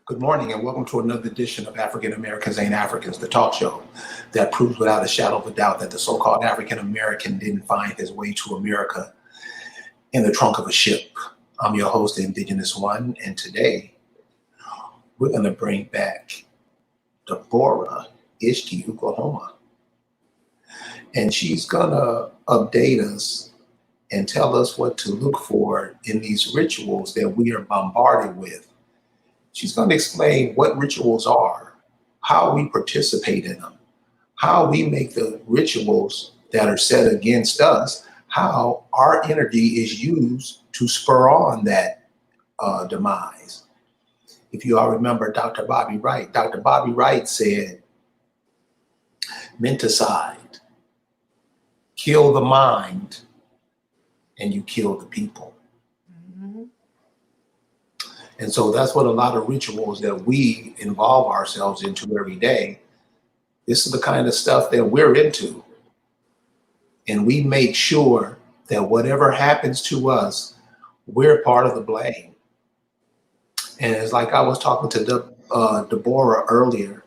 Good morning and welcome to another edition of African Americans Ain't Africans, the talk show that proves without a shadow of a doubt that the so-called African American didn't find his way to America in the trunk of a ship. I'm your host, the Indigenous One, and today we're going to bring back Deborah, Ishki, Uklahumma, and she's going to update us and tell us what to look for in these rituals that we are bombarded with. She's going to explain what rituals are, how we participate in them, how we make the rituals that are set against us, how our energy is used to spur on that demise. If you all remember Dr. Bobby Wright said, menticide, kill the mind, and you kill the people. And so that's what a lot of rituals that we involve ourselves into every day. This is the kind of stuff that we're into. And we make sure that whatever happens to us, we're part of the blame. And it's like I was talking to Deborah earlier,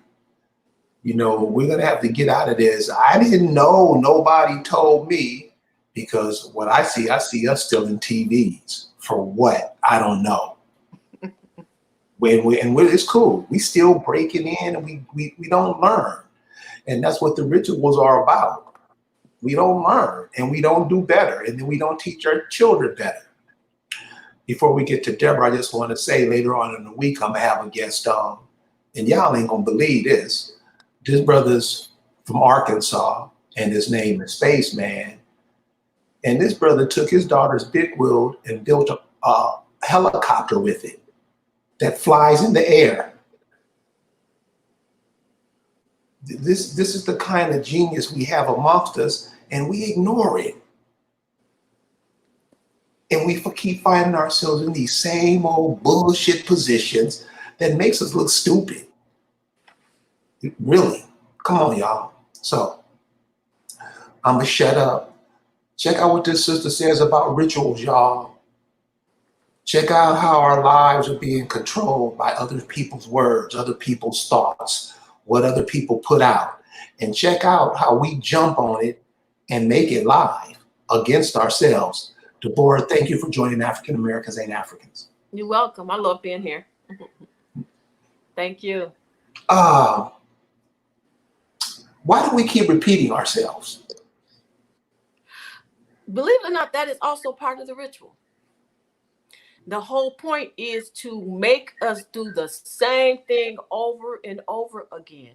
you know, we're going to have to get out of this. I didn't know, nobody told me, because what I see us still in TVs. For what? I don't know. It's cool. We still breaking in and we don't learn. And that's what the rituals are about. We don't learn and we don't do better. And then we don't teach our children better. Before we get to Deborah, I just want to say later on in the week, I'm going to have a guest on. And y'all ain't going to believe this. This brother's from Arkansas and his name is Spaceman. And this brother took his daughter's big wheel and built a helicopter with it that flies in the air. This is the kind of genius we have amongst us, and we ignore it. And we keep finding ourselves in these same old bullshit positions that makes us look stupid. Really, come on, y'all. So I'm gonna shut up. Check out what this sister says about rituals, y'all. Check out how our lives are being controlled by other people's words, other people's thoughts, what other people put out. And check out how we jump on it and make it live against ourselves. Deborah, thank you for joining African Americans Ain't Africans. You're welcome. I love being here. Thank you. Why do we keep repeating ourselves? Believe it or not, that is also part of the ritual. The whole point is to make us do the same thing over and over again.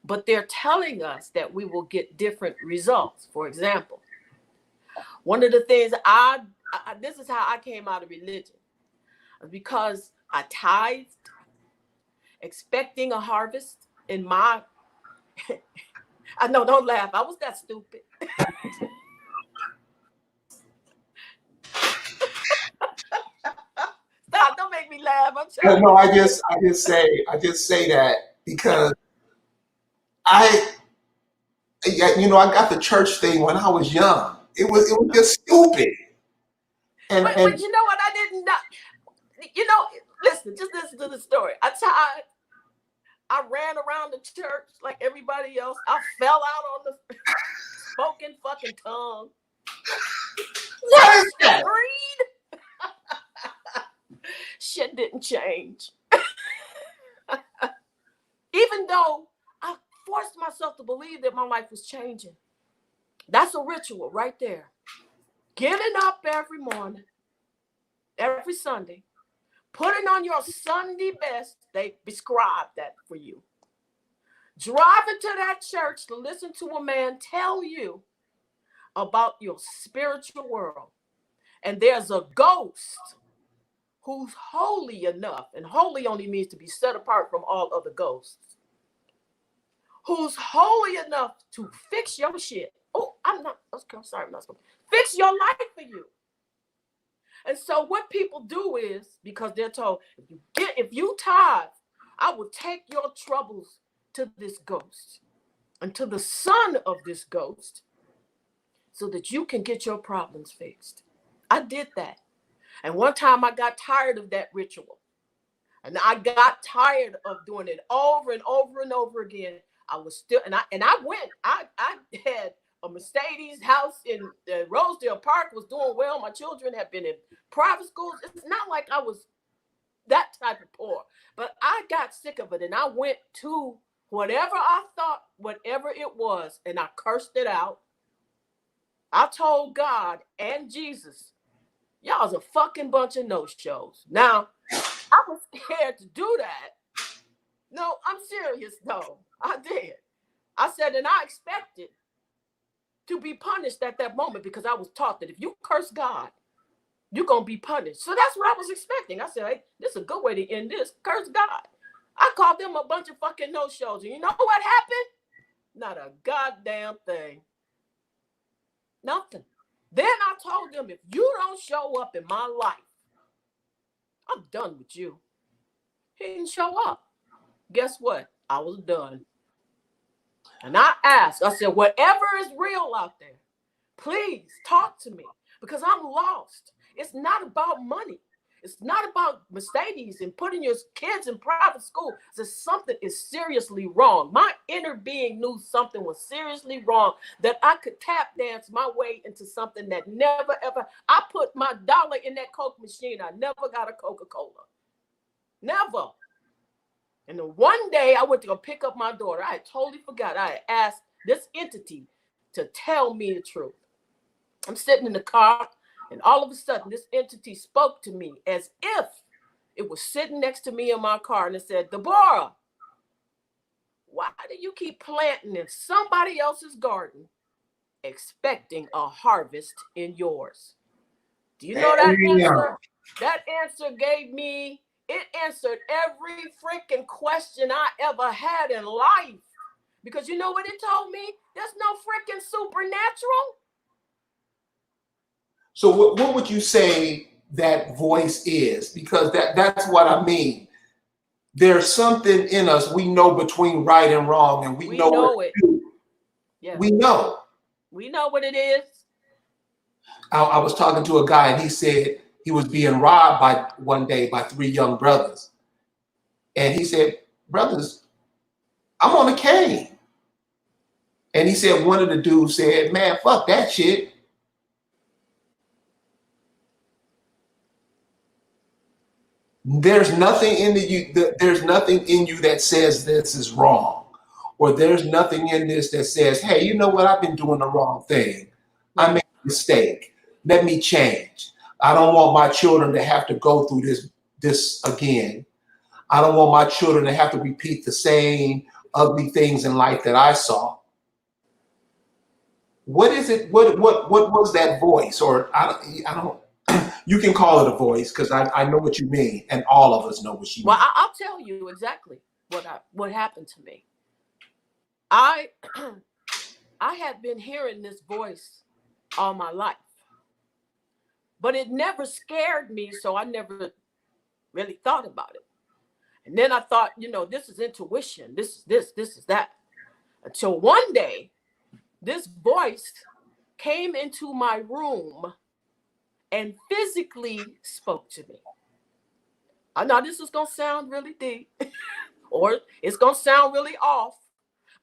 But they're telling us that we will get different results. For example, one of the things this is how I came out of religion, because I tithed, expecting a harvest in my, I know, don't laugh. I was that stupid. Stop, don't make me laugh. I'm trying. No, I just say that because I got the church thing when I was young. It was just stupid. But you know what? I didn't know. You know, just listen to the story. I ran around the church like everybody else. I fell out on the spoken fucking tongue. What is that? Shit didn't change. Even though I forced myself to believe that my life was changing. That's a ritual right there. Getting up every morning, every Sunday, putting on your Sunday best, they prescribe that for you. Driving to that church to listen to a man tell you about your spiritual world. And there's a ghost who's holy enough, and holy only means to be set apart from all other ghosts, who's holy enough to fix your shit. Oh, I'm sorry, I'm not supposed to. Fix your life for you. And so what people do is, because they're told, if you tithe, I will take your troubles to this ghost and to the son of this ghost so that you can get your problems fixed. I did that. And one time I got tired of that ritual. And I got tired of doing it over and over and over again. I was still, and I went. I had a Mercedes house in Rosedale Park, was doing well. My children have been in private schools. It's not like I was that type of poor, but I got sick of it, and I went to whatever I thought, whatever it was, and I cursed it out. I told God and Jesus, y'all's a fucking bunch of no-shows. Now, I was scared to do that. No, I'm serious though. I did. I said, and I expected to be punished at that moment, because I was taught that if you curse God, you're going to be punished. So that's what I was expecting. I said, hey, this is a good way to end this. Curse God. I called them a bunch of fucking no-shows. And you know what happened? Not a goddamn thing. Nothing. Then I told them, if you don't show up in my life, I'm done with you. He didn't show up. Guess what? I was done. And I asked, I said, whatever is real out there, please talk to me, because I'm lost. It's not about money. It's not about Mercedes and putting your kids in private school. So something is seriously wrong. My inner being knew something was seriously wrong, that I could tap dance my way into something that never, ever. I put my dollar in that Coke machine. I never got a Coca-Cola. Never. And then one day I went to go pick up my daughter. I had totally forgot. I had asked this entity to tell me the truth. I'm sitting in the car, and all of a sudden this entity spoke to me as if it was sitting next to me in my car, and it said, Deborah, why do you keep planting in somebody else's garden expecting a harvest in yours? Do you know that answer? That answer gave me, it answered every freaking question I ever had in life. Because you know what it told me? There's no freaking supernatural. So what would you say that voice is? Because that's what I mean. There's something in us we know between right and wrong, and we know it. Yeah. We know. We know what it is. I was talking to a guy, and he said he was being robbed one day by 3 young brothers. And he said, brothers, I'm on a cane. And he said, one of the dudes said, man, fuck that shit. There's nothing in there's nothing in you that says this is wrong, or there's nothing in this that says, hey, you know what? I've been doing the wrong thing. I made a mistake. Let me change. I don't want my children to have to go through this again. I don't want my children to have to repeat the same ugly things in life that I saw. What is it? What was that voice? Or I don't. You can call it a voice, because I know what you mean, and all of us know what you mean. Well, I'll tell you exactly what happened to me. I had been hearing this voice all my life, but it never scared me, so I never really thought about it. And then I thought, this is intuition. This is that. Until one day, this voice came into my room and physically spoke to me. I know this is going to sound really deep, or it's going to sound really off,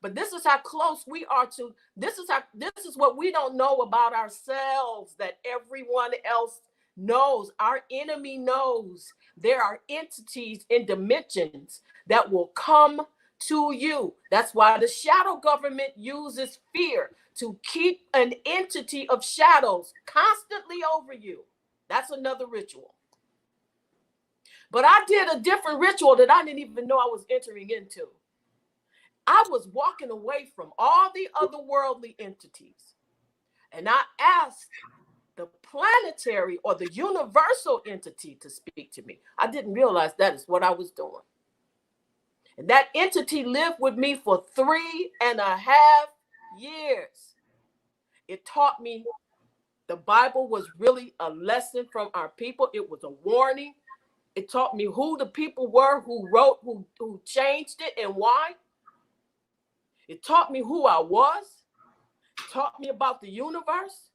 but this is how close we are to, this is what we don't know about ourselves that everyone else knows. Our enemy knows there are entities in dimensions that will come to you. That's why the shadow government uses fear to keep an entity of shadows constantly over you. That's another ritual. But I did a different ritual that I didn't even know I was entering into. I was walking away from all the otherworldly entities, and I asked the planetary or the universal entity to speak to me. I didn't realize that is what I was doing. And that entity lived with me for 3.5 years. It taught me the Bible was really a lesson from our people. It was a warning. It taught me who the people were who wrote, who changed it, and why. It taught me who I was. It taught me about the universe.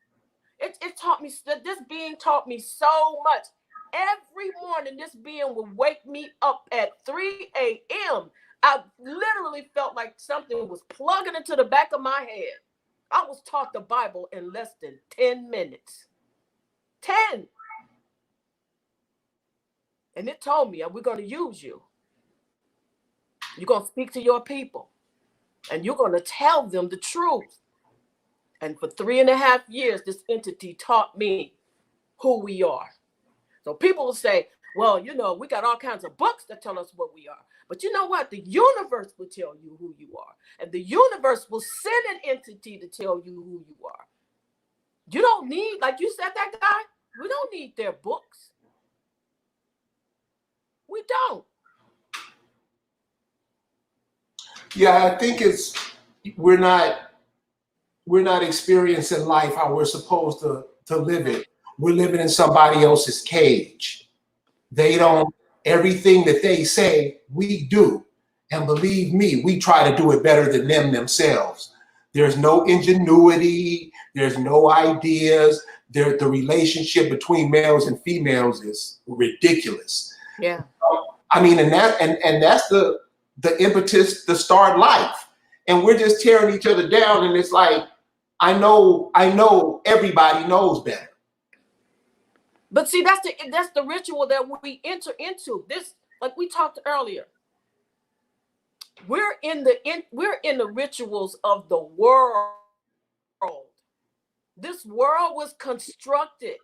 It taught me, this being taught me so much. every morning this being would wake me up at 3 a.m. I literally felt like something was plugging into the back of my head. I was taught the Bible in less than 10 minutes. 10. And it told me, we're going to use you. You're going to speak to your people. And you're going to tell them the truth. And for 3.5 years, this entity taught me who we are. So people will say, well, you know, we got all kinds of books that tell us what we are. But you know what? The universe will tell you who you are. And the universe will send an entity to tell you who you are. You don't need, like you said, that guy, we don't need their books. We don't. Yeah, I think we're not experiencing life how we're supposed to live it. We're living in somebody else's cage. They don't, everything that they say, we do. And believe me, we try to do it better than them themselves. There's no ingenuity. There's no ideas. The relationship between males and females is ridiculous. Yeah. I mean, and that's the impetus to start life. And we're just tearing each other down. And it's like, I know everybody knows better. But see, that's the ritual that we enter into. This, like we talked earlier, we're in the rituals of the world. This world was constructed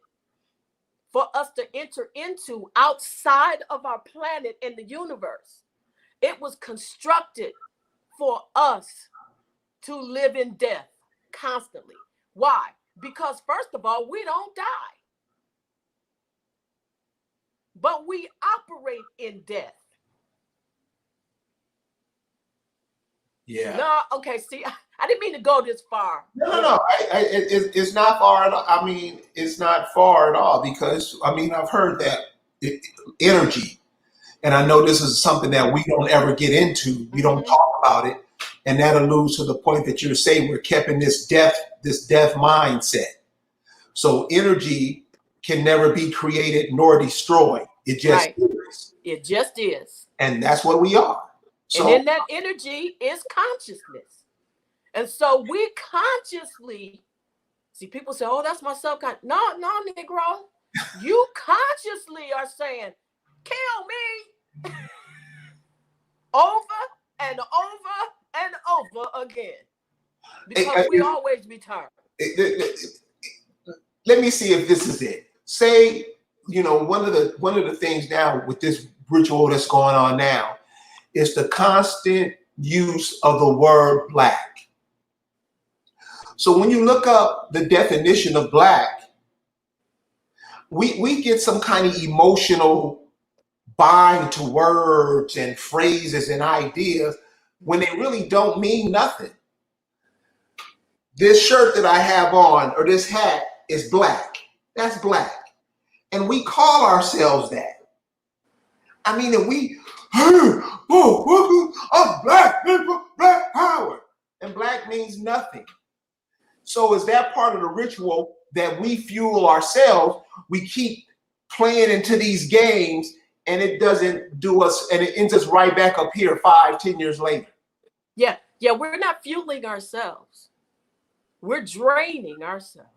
for us to enter into outside of our planet and the universe. It was constructed for us to live in death constantly. Why? Because first of all, we don't die. But we operate in death. Yeah. No, okay, see, I didn't mean to go this far. No. It's not far at all. I mean, it's not far at all because, I mean, I've heard that energy, and I know this is something that we don't ever get into. We don't talk about it. And that alludes to the point that you're saying we're kept in this death mindset. So energy can never be created nor destroyed. It just is. It just is. And that's what we are. So, and in that energy is consciousness. And so we consciously, see, people say, oh, that's my subconscious. No, Negro. You consciously are saying, kill me over and over and over again. Because we always return. Let me see if this is it. Say, you know, one of the things now with this ritual that's going on now is the constant use of the word black. So when you look up the definition of black, we get some kind of emotional bind to words and phrases and ideas when they really don't mean nothing. This shirt that I have on, or this hat, is black. That's black. And we call ourselves that. I mean, and I'm black people, black power. And black means nothing. So is that part of the ritual that we fuel ourselves? We keep playing into these games and it doesn't do us, and it ends us right back up here 5-10 years later. Yeah, we're not fueling ourselves. We're draining ourselves.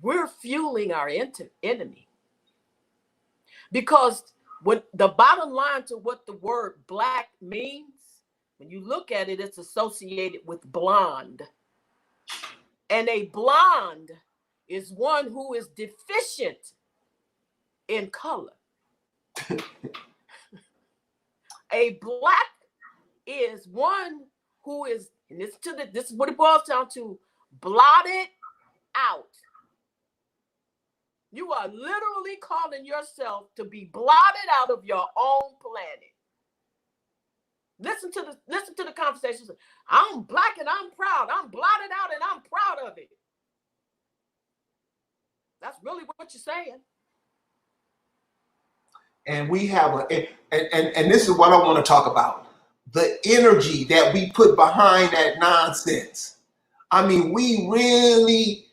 We're fueling our enemy. Because when the bottom line to what the word black means, when you look at it, it's associated with blonde. And a blonde is one who is deficient in color. A black is one who is, and this is what it boils down to, blotted out. You are literally calling yourself to be blotted out of your own planet. Listen to the conversations. I'm black and I'm proud. I'm blotted out and I'm proud of it. That's really what you're saying. And we have and this is what I want to talk about. The energy that we put behind that nonsense. I mean, we really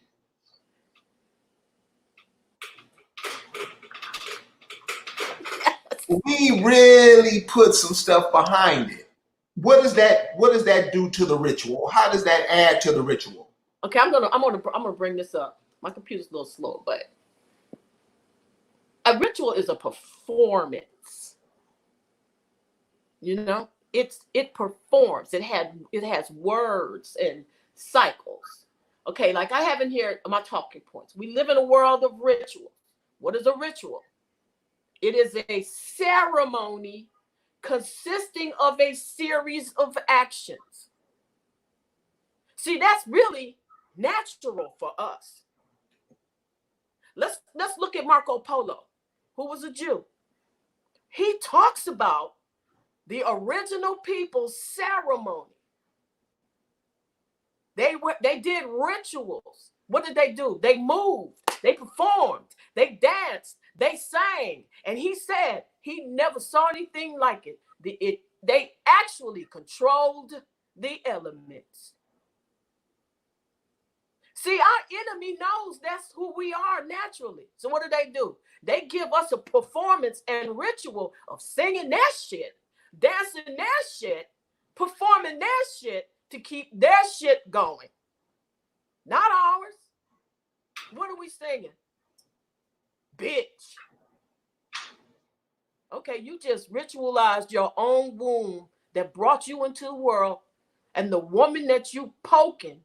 we really put some stuff behind it. What does that do to the ritual? How does that add to the ritual? Okay, I'm gonna bring this up. My computer's a little slow, but a ritual is a performance. You know, it performs. It has words and cycles. Okay, like I have in here my talking points. We live in a world of ritual. What is a ritual? It is a ceremony consisting of a series of actions. See, that's really natural for us. Let's look at Marco Polo, who was a Jew. He talks about the original people's ceremony. They did rituals. What did they do? They moved, they performed, they danced, they sang. And he said he never saw anything like it. They actually controlled the elements. See, our enemy knows that's who we are naturally. So what do? They give us a performance and ritual of singing their shit, dancing their shit, performing their shit to keep their shit going. Not ours. What are we singing? Bitch. Okay, you just ritualized your own womb that brought you into the world, and the woman that you poking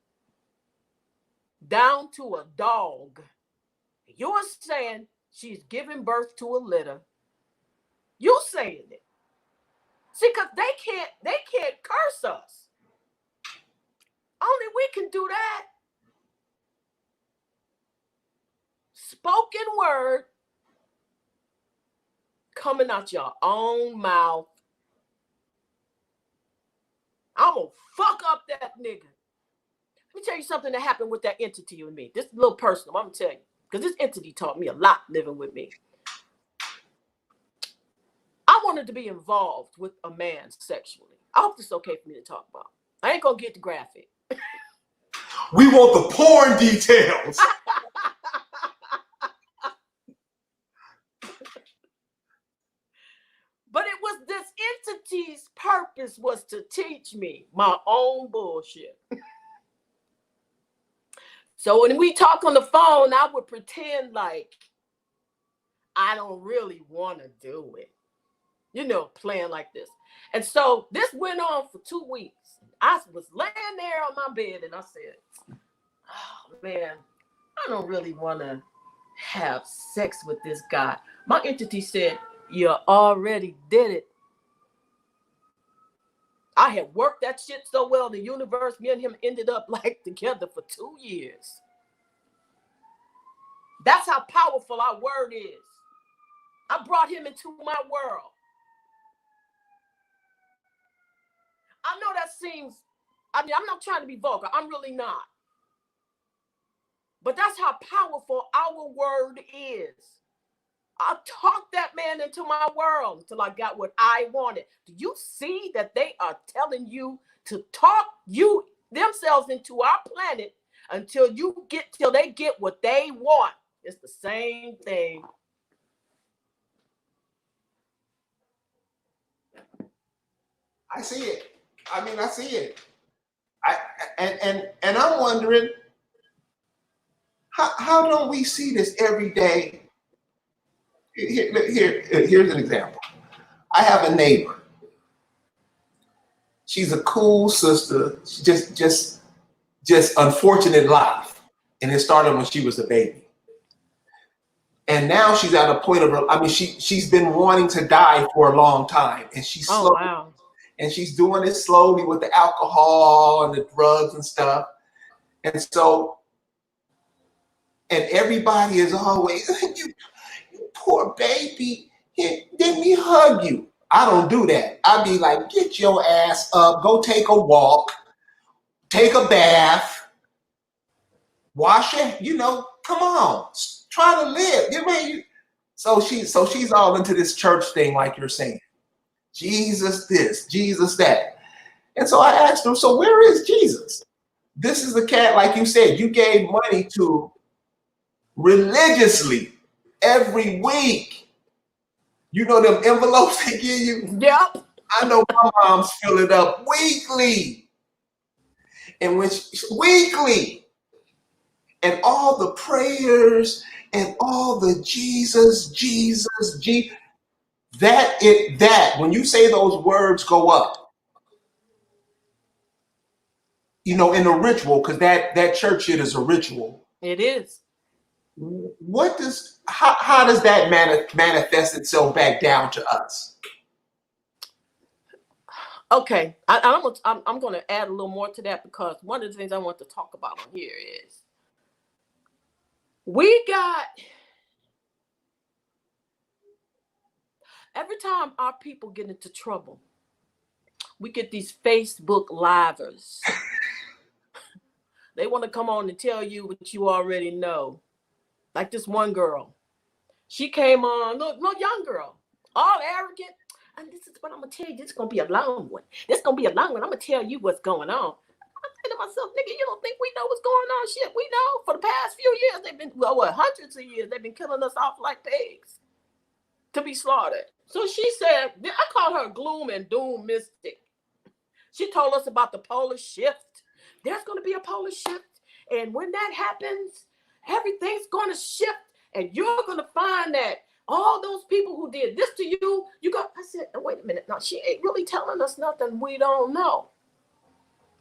down to a dog. You're saying she's giving birth to a litter. You saying it. See, because they can't curse us. Only we can do that. Spoken word coming out your own mouth. I'm gonna fuck up that nigga. Let me tell you something that happened with that entity with me. This is a little personal, I'm gonna tell you. Because this entity taught me a lot living with me. I wanted to be involved with a man sexually. I hope this is okay for me to talk about. I ain't gonna get the graphic. We want the porn details. But it was this entity's purpose was to teach me my own bullshit. So when we talk on the phone, I would pretend like I don't really want to do it. You know, playing like this. And so this went on for 2 weeks. I was laying there on my bed and I said, oh man, I don't really want to have sex with this guy. My entity said, you already did it. I had worked that shit so well in the universe, me and him ended up like together for 2 years. That's how powerful our word is. I brought him into my world. I know that seems, I'm not trying to be vulgar. I'm really not. But that's how powerful our word is. I talked that man into my world until I got what I wanted. Do you see that they are telling you to talk themselves into our planet until they get what they want? It's the same thing. I see it. I see it. And I'm wondering, how don't we see this every day? Here's an example. I have a neighbor. She's a cool sister. She just unfortunate life. And it started when she was a baby. And now she's at a point of her, she's been wanting to die for a long time. And she's slow. Wow. And she's doing it slowly with the alcohol and the drugs and stuff. And so, and everybody is always, you poor baby, let me hug you. I don't do that. I'd be like, get your ass up, go take a walk, take a bath, wash it, come on, try to live. So she's all into this church thing, like you're saying. Jesus this, Jesus that. And so I asked her, so where is Jesus? This is the cat, like you said, you gave money to religiously every week. You know them envelopes they give you? Yep. I know my mom's fill it up weekly. And weekly. And all the prayers and all the Jesus, that when you say those words go up, you know, in a ritual, because that church shit is a ritual. It is. How does that manifest itself back down to us? Okay, I'm going to add a little more to that, because one of the things I want to talk about on here is we got, every time our people get into trouble, we get these Facebook livers. They want to come on and tell you what you already know. Like this one girl, she came on, no young girl, all arrogant. And this is what I'm going to tell you. This is going to be a long one. This is going to be a long one. I'm going to tell you what's going on. I'm thinking to myself, nigga, you don't think we know what's going on? Shit, we know. For the past few years, they've been, hundreds of years, they've been killing us off like pigs to be slaughtered. So she said, I call her gloom and doom mystic. She told us about the polar shift. There's going to be a polar shift. And when that happens, everything's going to shift. And you're going to find that all those people who did this to you, I said, oh, wait a minute. No, she ain't really telling us nothing we don't know.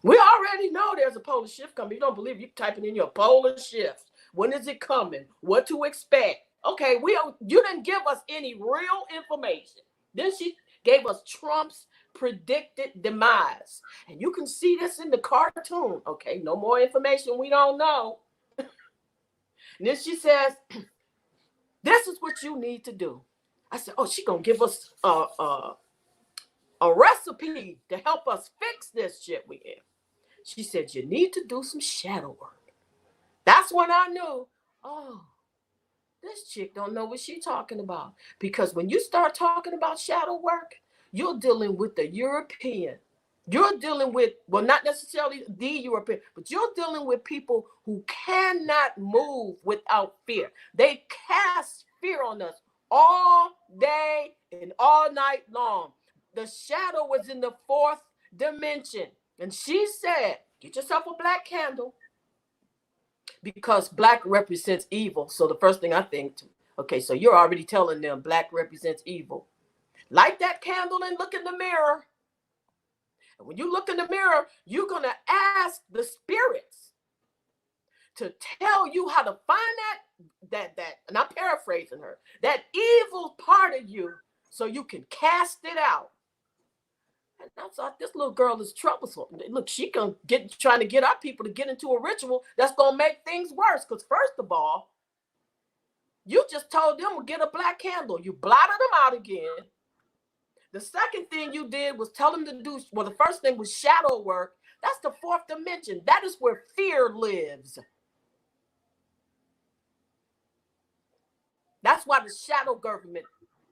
We already know there's a polar shift coming. You don't believe, you typing in your polar shift. When is it coming? What to expect? Okay, you didn't give us any real information. Then she gave us Trump's predicted demise. And you can see this in the cartoon. Okay, no more information we don't know. And then she says, this is what you need to do. I said, oh, she's going to give us a recipe to help us fix this shit we have. She said, you need to do some shadow work. That's when I knew, oh, this chick don't know what she's talking about. Because when you start talking about shadow work, you're dealing with the European. You're dealing with, well, not necessarily the European, but you're dealing with people who cannot move without fear. They cast fear on us all day and all night long. The shadow was in the fourth dimension. And she said, get yourself a black candle, because black represents evil. So the first thing I think, okay, so you're already telling them black represents evil. Light that candle and look in the mirror. And when you look in the mirror, you're going to ask the spirits to tell you how to find that, and I'm paraphrasing her, that evil part of you, so you can cast it out. And I thought, this little girl is troublesome. Look, she trying to get our people to get into a ritual that's going to make things worse. Because first of all, you just told them to get a black candle. You blotted them out again. The second thing you did was tell them to do, well, the first thing was shadow work. That's the fourth dimension. That is where fear lives. That's why the shadow government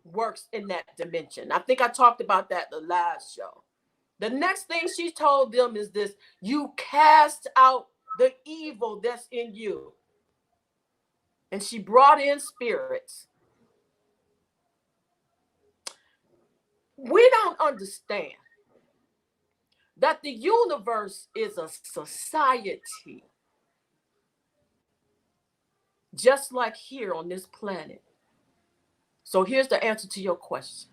works in that dimension. I think I talked about that in the last show. The next thing she told them is this: you cast out the evil that's in you. And she brought in spirits. We don't understand that the universe is a society, just like here on this planet. So here's the answer to your question.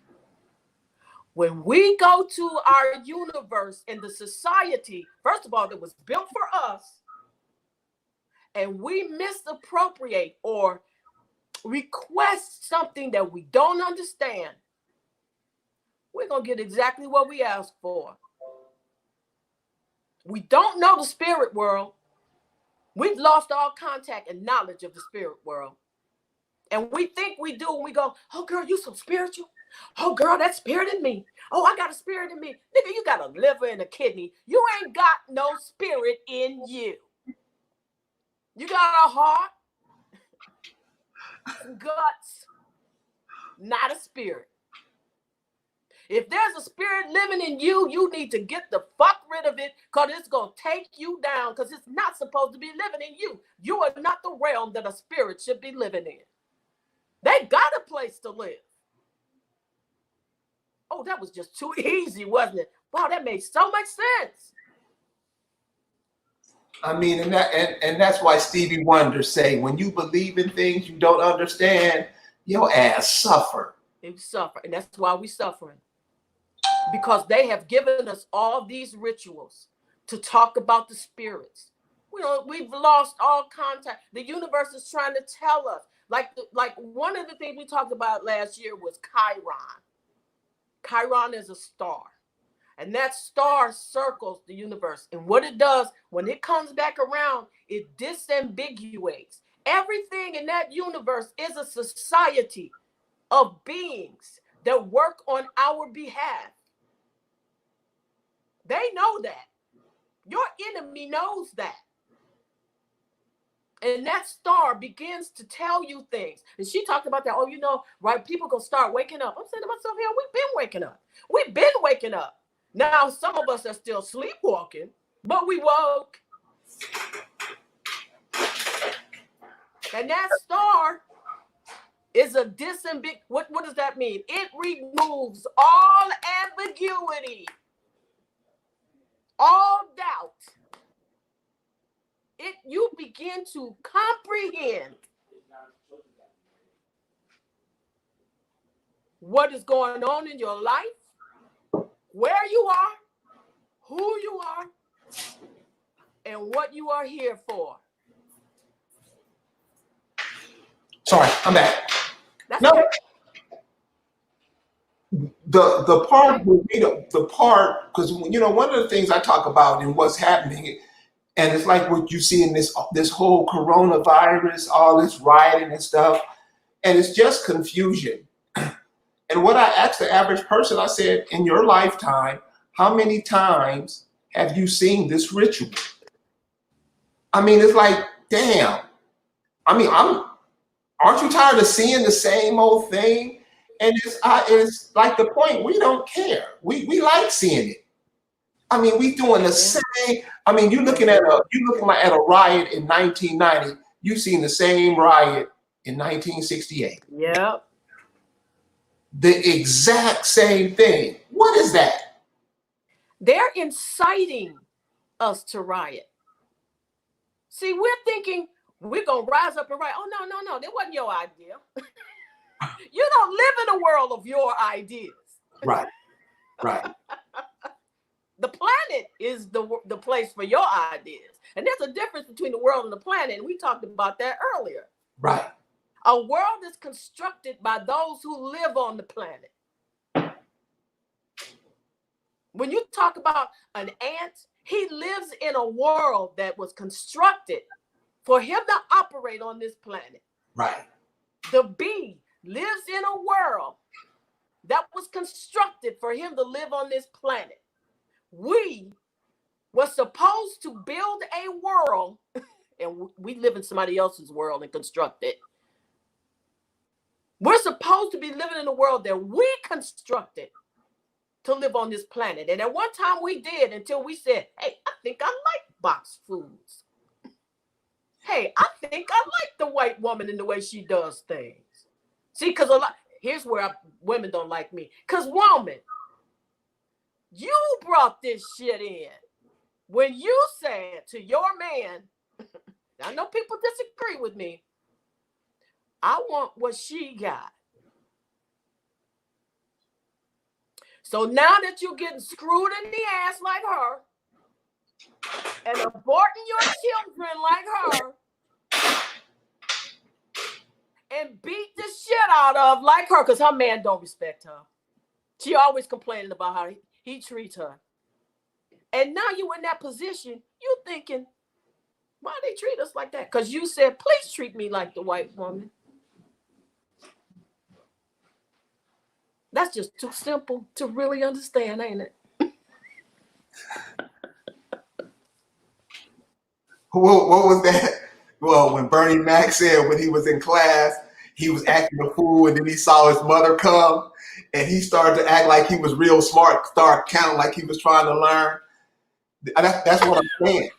When we go to our universe and the society, first of all, that was built for us, and we misappropriate or request something that we don't understand, we're going to get exactly what we asked for. We don't know the spirit world. We've lost all contact and knowledge of the spirit world. And we think we do, and we go, oh, girl, you so spiritual. Oh, girl, that spirit in me. Oh, I got a spirit in me. Nigga, you got a liver and a kidney. You ain't got no spirit in you. You got a heart, guts, not a spirit. If there's a spirit living in you, you need to get the fuck rid of it, because it's going to take you down, because it's not supposed to be living in you. You are not the realm that a spirit should be living in. They got a place to live. oh, that was just too easy, wasn't it? Wow, that made so much sense. I mean, and that's why Stevie Wonder say, when you believe in things you don't understand, your ass suffer. You suffer, and that's why we suffering. Because they have given us all these rituals to talk about the spirits. We've lost all contact. The universe is trying to tell us. Like one of the things we talked about last year was Chiron. Chiron is a star. And that star circles the universe. And what it does, when it comes back around, it disambiguates. Everything in that universe is a society of beings that work on our behalf. They know that. Your enemy knows that. And that star begins to tell you things. And she talked about that. Oh, right, people gonna start waking up. I'm saying to myself, hell, we've been waking up. We've been waking up. Now, some of us are still sleepwalking, but we woke. And that star is a disambiguous. What does that mean? It removes all ambiguity, all doubt. You begin to comprehend what is going on in your life, where you are, who you are, and what you are here for. Sorry, I'm back. That's no. okay. The part because one of the things I talk about and what's happening, and it's like what you see in this whole coronavirus, all this rioting and stuff, and it's just confusion. And what I asked the average person, I said, in your lifetime, how many times have you seen this ritual? I mean, it's like, damn. I mean, aren't you tired of seeing the same old thing? And it's like the point, we don't care. We like seeing it. I mean, we doing the same. I mean, you're looking at a riot in 1990. You've seen the same riot in 1968. Yep. The exact same thing. What is that? They're inciting us to riot. See, we're thinking we're going to rise up and riot. Oh, no. That wasn't your idea. You don't live in a world of your ideas. Right. The planet is the place for your ideas. And there's a difference between the world and the planet. And we talked about that earlier. Right. A world is constructed by those who live on the planet. When you talk about an ant, he lives in a world that was constructed for him to operate on this planet. Right. The bee lives in a world that was constructed for him to live on this planet. We were supposed to build a world, and we live in somebody else's world and construct it. We're supposed to be living in a world that we constructed to live on this planet. And at one time we did, until we said, hey, I think I like boxed foods. Hey, I think I like the white woman and the way she does things. See, because here's where women don't like me. Because woman, you brought this shit in. When you said to your man, I know people disagree with me, I want what she got. So now that you're getting screwed in the ass like her and aborting your children like her and beat the shit out of like her, because her man don't respect her. She always complaining about how he treats her. And now you in that position, you thinking, why they treat us like that? Because you said, please treat me like the white woman. That's just too simple to really understand, ain't it? What was that? Well, when Bernie Mac said when he was in class, he was acting a fool, and then he saw his mother come, and he started to act like he was real smart, start counting like he was trying to learn. That's what I'm saying.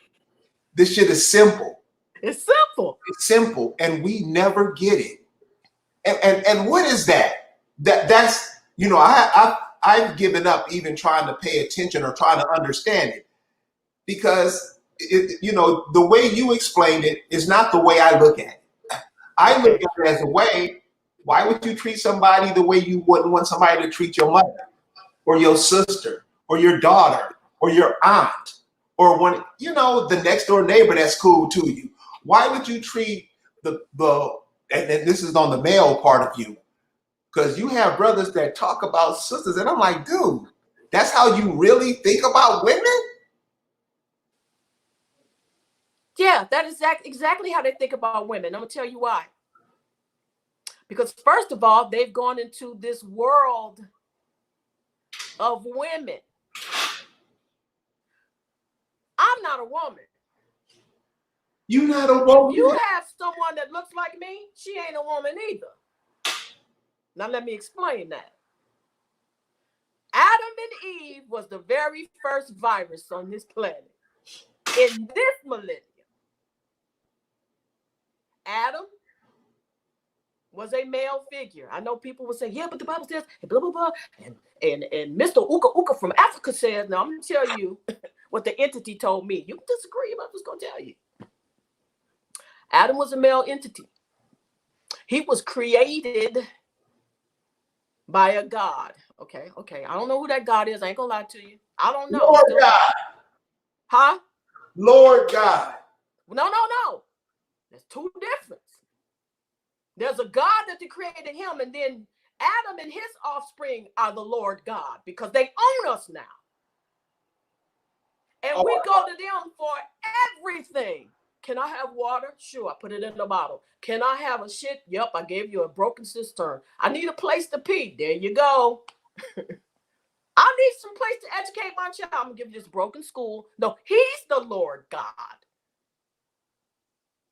This shit is simple. It's simple. It's simple, and we never get it. And what is that? That's I've given up even trying to pay attention or trying to understand it, because the way you explained it is not the way I look at it. I look Okay. at it as a way. Why would you treat somebody the way you wouldn't want somebody to treat your mother or your sister or your daughter or your aunt or the next door neighbor that's cool to you? Why would you treat and this is on the male part of you, because you have brothers that talk about sisters, and I'm like, dude, that's how you really think about women? Yeah, that is exactly how they think about women. I'm gonna tell you why. Because first of all, they've gone into this world of women. I'm not a woman. You're not a If you woman. have someone that looks like me, she ain't a woman either. Now let me explain that. Adam and Eve was the very first virus on this planet. In this millennium, Adam was a male figure. I know people will say, yeah, but the Bible says, blah, blah, blah. And Mr. Uka from Africa says, now I'm going to tell you what the entity told me. You can disagree, but I'm just going to tell you. Adam was a male entity. He was created by a God. Okay. I don't know who that God is. I ain't going to lie to you. I don't know. Lord God. Huh? Lord God. No. There's two differences. There's a God that created him, and then Adam and his offspring are the Lord God, because they own us now. And we go to them for everything. Can I have water? Sure, I put it in the bottle. Can I have a shit? Yep, I gave you a broken cistern. I need a place to pee. There you go. I need some place to educate my child. I'm going to give you this broken school. No, he's the Lord God.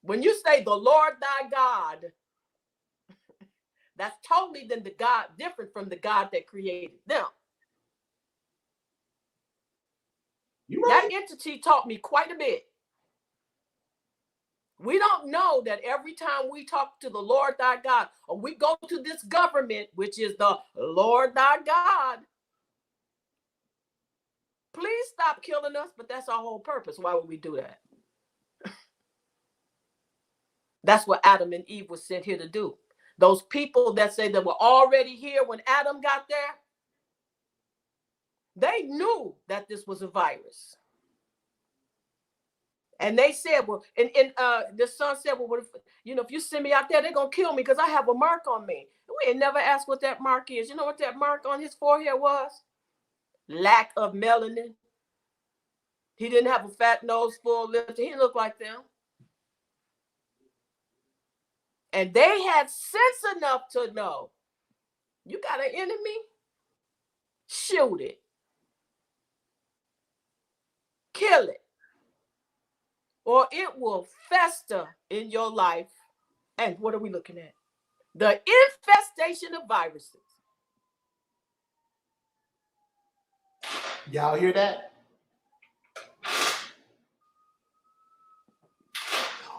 When you say the Lord thy God, that's totally then the God different from the God that created them. That entity taught me quite a bit. We don't know that every time we talk to the Lord thy God, or we go to this government, which is the Lord thy God, please stop killing us, but that's our whole purpose. Why would we do that? That's what Adam and Eve were sent here to do. Those people that say that were already here when Adam got there, they knew that this was a virus. And they said, well, and the son said, well, what if, if you send me out there, they're going to kill me because I have a mark on me. We ain't never asked what that mark is. You know what that mark on his forehead was? Lack of melanin. He didn't have a fat nose, full lips. He didn't look like them. And they had sense enough to know, you got an enemy? Shoot it. Kill it. Or it will fester in your life. And what are we looking at? The infestation of viruses. Y'all hear that?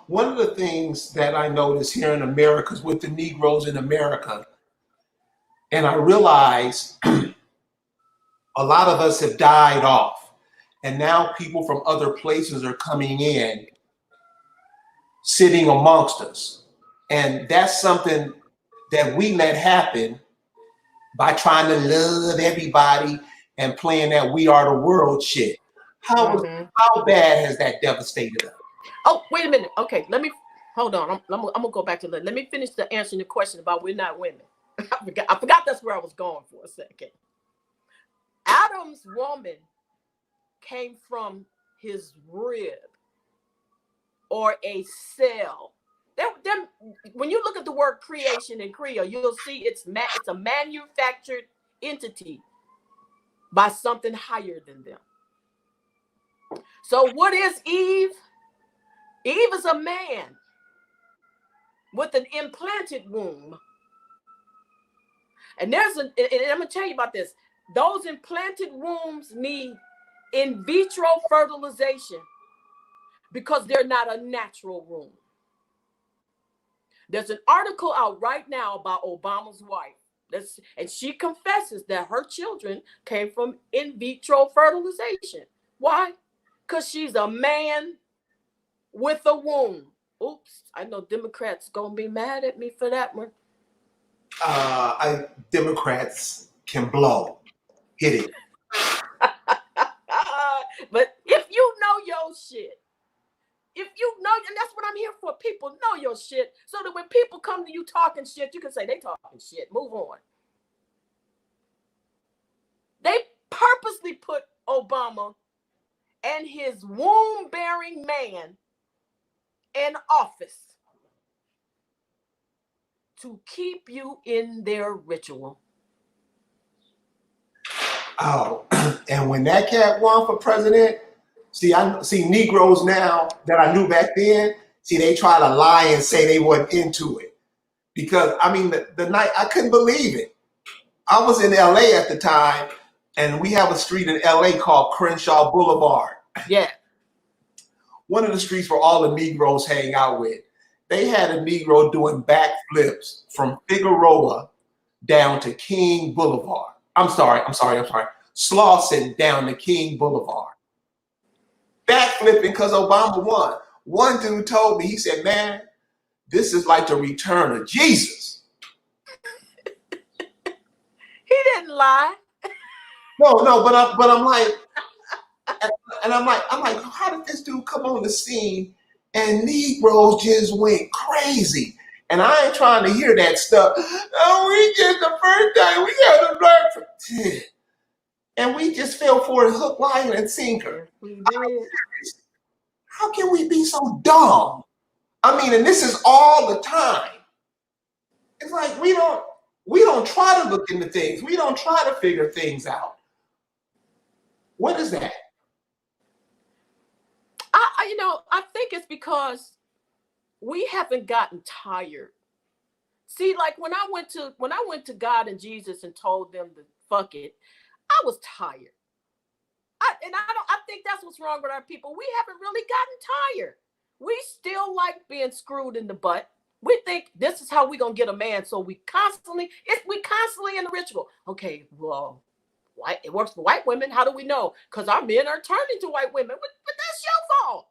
One of the things that I notice here in America is with the Negroes in America, and I realize a lot of us have died off, and now people from other places are coming in, sitting amongst us. And that's something that we let happen by trying to love everybody and playing that we are the world shit. How bad has that devastated us? Oh, wait a minute. Okay, hold on. I'm gonna go back to that. Let me finish the answering the question about we're not women. I forgot that's where I was going for a second. Adam's woman came from his rib or a cell. When you look at the word creation in Creole, you'll see it's a manufactured entity by something higher than them. So what is Eve? Eve is a man with an implanted womb. And and I'm going to tell you about this. Those implanted wombs need in vitro fertilization because they're not a natural womb. There's an article out right now about Obama's wife. And she confesses that her children came from in vitro fertilization. Why? Because she's a man with a womb. Oops, I know Democrats gonna be mad at me for that one. Democrats can blow. Hit it. But if you know your shit, if you know, and that's what I'm here for, people know your shit, so that when people come to you talking shit, you can say they talking shit. Move on. They purposely put Obama and his womb-bearing man in office to keep you in their ritual. Oh, and when that cat won for president, I see Negroes now that I knew back then. See, they try to lie and say they wasn't into it because I mean the night I couldn't believe it. I was in LA at the time, and we have a street in LA called Crenshaw Boulevard. Yeah. One of the streets where all the Negroes hang out with. They had a Negro doing backflips from Figueroa down to King Boulevard. I'm sorry. Slauson down to King Boulevard. Backflipping because Obama won. One dude told me, he said, man, this is like the return of Jesus. He didn't lie. No, but I'm like, and I'm like, how did this dude come on the scene and Negroes just went crazy? And I ain't trying to hear that stuff. Oh, we just the first time we got to learn from 10. And we just fell for it hook, line, and sinker. We did. How can we be so dumb? I mean, and this is all the time. It's like we don't try to look into things. We don't try to figure things out. What is that? I think it's because we haven't gotten tired. See, like when I went to God and Jesus and told them to fuck it, I was tired. I think that's what's wrong with our people. We haven't really gotten tired. We still like being screwed in the butt. We think this is how we're gonna get a man. So we constantly in the ritual. Okay, well, it works for white women. How do we know? Because our men are turning to white women. But that's your fault.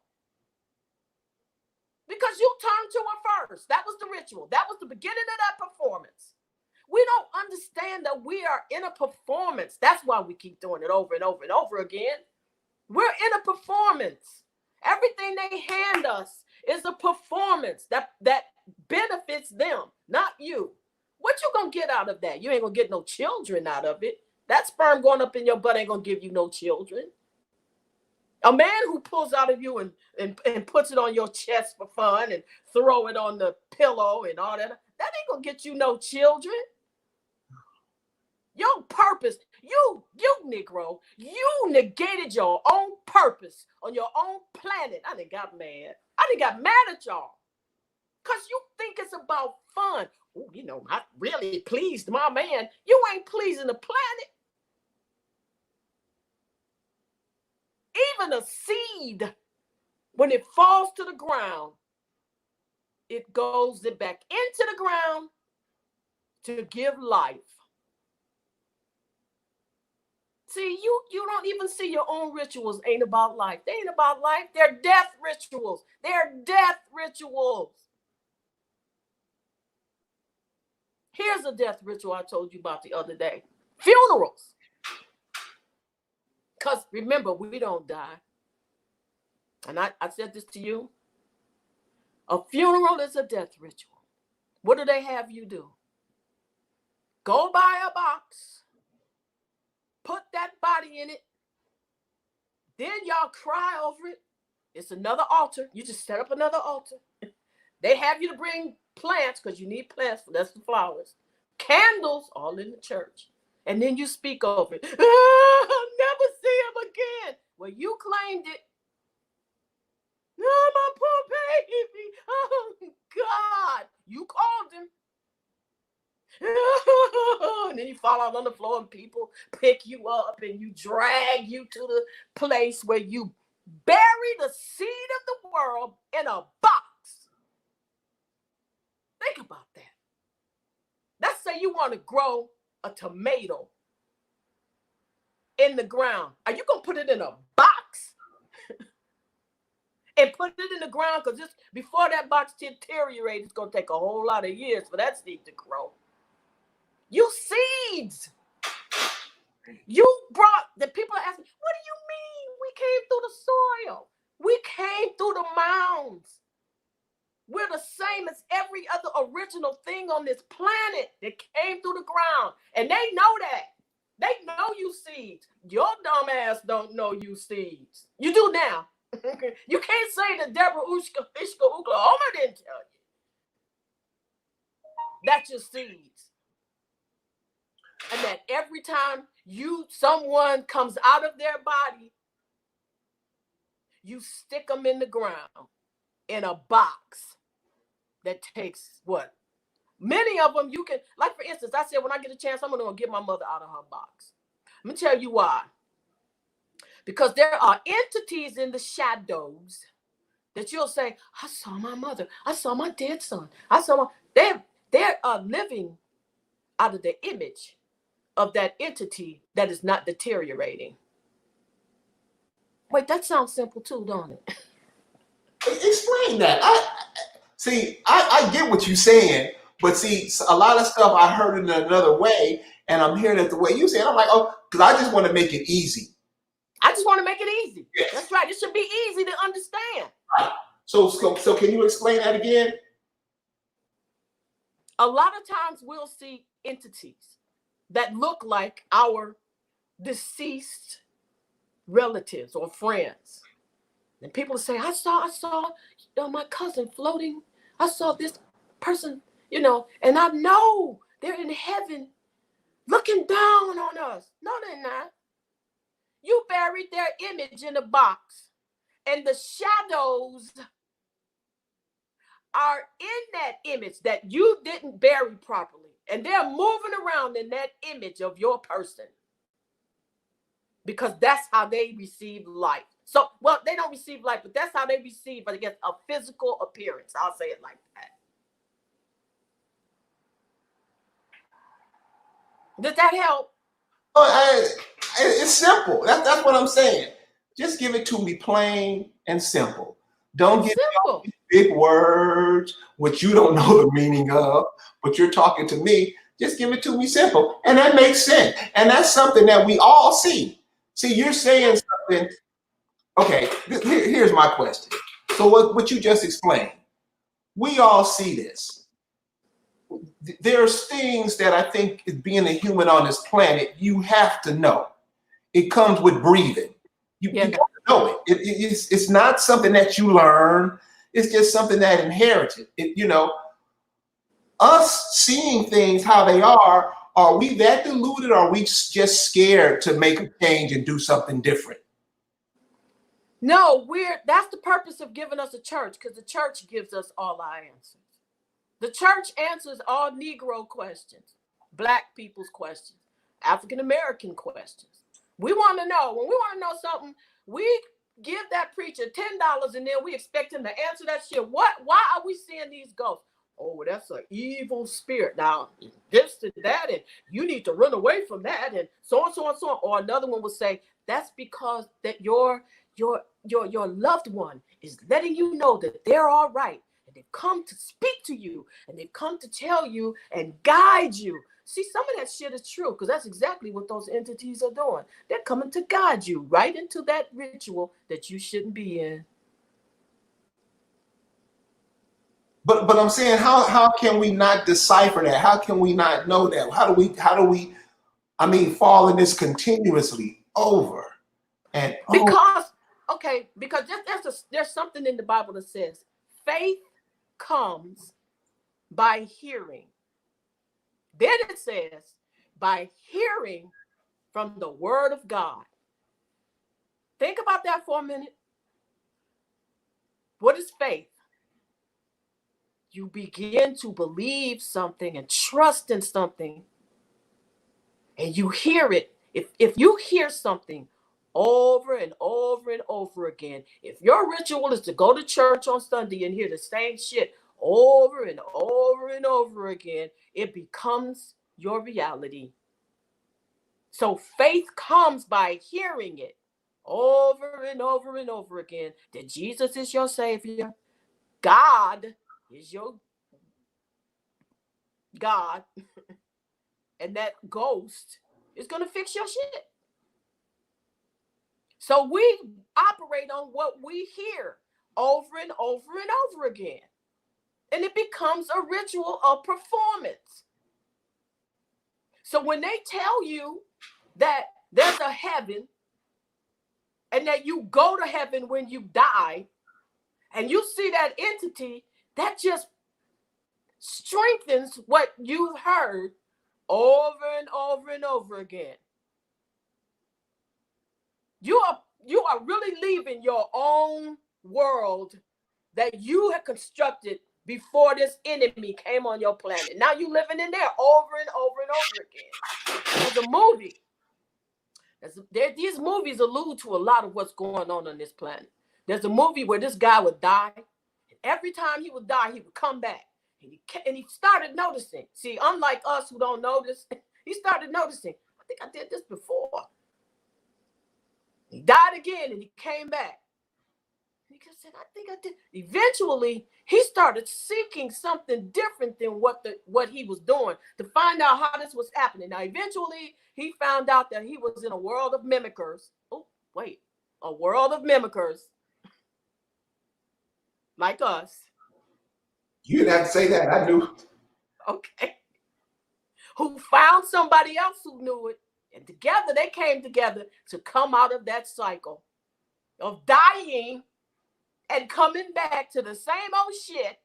Because you turned to her first. That was the ritual. That was the beginning of that performance. We don't understand that we are in a performance. That's why we keep doing it over and over and over again. We're in a performance. Everything they hand us is a performance that benefits them, not you. What you gonna get out of that? You ain't gonna get no children out of it. That sperm going up in your butt ain't gonna give you no children. A man who pulls out of you and puts it on your chest for fun and throw it on the pillow and all that ain't gonna get you no children. Your purpose, you Negro, you negated your own purpose on your own planet. I done got mad at y'all. Because you think it's about fun. Ooh, I really pleased my man. You ain't pleasing the planet. Even a seed, when it falls to the ground, it goes back into the ground to give life. See, you don't even see your own rituals ain't about life. They ain't about life. They're death rituals. They're death rituals. Here's a death ritual I told you about the other day. Funerals. Because remember, we don't die. And I said this to you. A funeral is a death ritual. What do they have you do? Go buy a box. Put that body in it. Then y'all cry over it. It's another altar. You just set up another altar. They have you to bring plants because you need plants. That's the flowers. Candles, all in the church. And then you speak over it. I'll never see him again. Well, you claimed it. Oh, my poor baby. Oh, God. You called him. And then you fall out on the floor and people pick you up and you drag you to the place where you bury the seed of the world in a box. Think about that. That's say you want to grow a tomato in the ground. Are you going to put it in a box and put it in the ground? Because before that box deteriorates, it's going to take a whole lot of years for that seed to grow. You seeds. You brought, the people are asking, what do you mean? We came through the soil. We came through the mounds. We're the same as every other original thing on this planet that came through the ground. And they know that. They know you seeds. Your dumb ass don't know you seeds. You do now. You can't say that Deborah, Ishki, Uklahumma didn't tell you. That's your seeds. And that every time someone comes out of their body, you stick them in the ground in a box that takes what? Many of them you can, like for instance, I said when I get a chance, I'm going to get my mother out of her box. Let me tell you why. Because there are entities in the shadows that you'll say, I saw my mother. I saw my dead son. They're living out of the image of that entity that is not deteriorating. Wait, that sounds simple too, don't it? Explain that. I get what you're saying, but see, a lot of stuff I heard in another way, and I'm hearing it the way you say it. I'm like, oh, because I just want to make it easy. I just want to make it easy. Yes. That's right. It should be easy to understand. Right. So can you explain that again? A lot of times we'll see entities that look like our deceased relatives or friends. And people say, I saw my cousin floating. I saw this person, and I know they're in heaven looking down on us. No, they're not. You buried their image in a box, and the shadows are in that image that you didn't bury properly. And they're moving around in that image of your person because that's how they receive life. So, well, they don't receive life, but that's how they receive, I guess, a physical appearance. I'll say it like that. Does that help? It's simple. That's what I'm saying. Just give it to me plain and simple. Don't give me all these big words, which you don't know the meaning of, but you're talking to me. Just give it to me simple. And that makes sense. And that's something that we all see. See, you're saying something. Okay, here's my question. So what you just explained, we all see this. There's things that I think being a human on this planet, you have to know. It comes with breathing. You got to know it. It's not something that you learn. It's just something that inherited. Us seeing things how they are we that deluded, or are we just scared to make a change and do something different? No, that's the purpose of giving us a church, because the church gives us all our answers. The church answers all Negro questions, Black people's questions, African American questions. We want to know. When we want to know something, we give that preacher $10 and then we expect him to answer that shit. Why are we seeing these ghosts? Oh, that's an evil spirit. Now, this and that, and you need to run away from that, and so on, so on, so on. Or another one will say, that's because that your loved one is letting you know that they're all right. And they've come to speak to you, and they've come to tell you and guide you. See, some of that shit is true, because that's exactly what those entities are doing. They're coming to guide you right into that ritual that you shouldn't be in. But I'm saying, how can we not decipher that? How can we not know that? How do we fall in this continuously over and over? Because there's something in the Bible that says faith comes by hearing. Then it says by hearing from the word of God. Think about that for a minute. What is faith? You begin to believe something and trust in something, and you hear it. If you hear something over and over and over again, if your ritual is to go to church on Sunday and hear the same shit over and over and over again, it becomes your reality. So faith comes by hearing it over and over and over again, that Jesus is your Savior. God is your God. And that ghost is going to fix your shit. So we operate on what we hear over and over and over again. And it becomes a ritual of performance. So when they tell you that there's a heaven and that you go to heaven when you die, and you see that entity, that just strengthens what you've heard over and over and over again. You are really leaving your own world that you had constructed before this enemy came on your planet. Now you're living in there over and over and over again. There's a movie. These movies allude to a lot of what's going on this planet. There's a movie where this guy would die. Every time he would die, he would come back. And he started noticing. See, unlike us who don't notice, he started noticing. I think I did this before. He died again and he came back. He said, I think I did. Eventually, he started seeking something different than what he was doing to find out how this was happening. Now, eventually, he found out that he was in a world of mimickers. Oh, wait. A world of mimickers. Like us. You didn't have to say that. I knew. Okay. Who found somebody else who knew it. And together, they came together to come out of that cycle of dying and coming back to the same old shit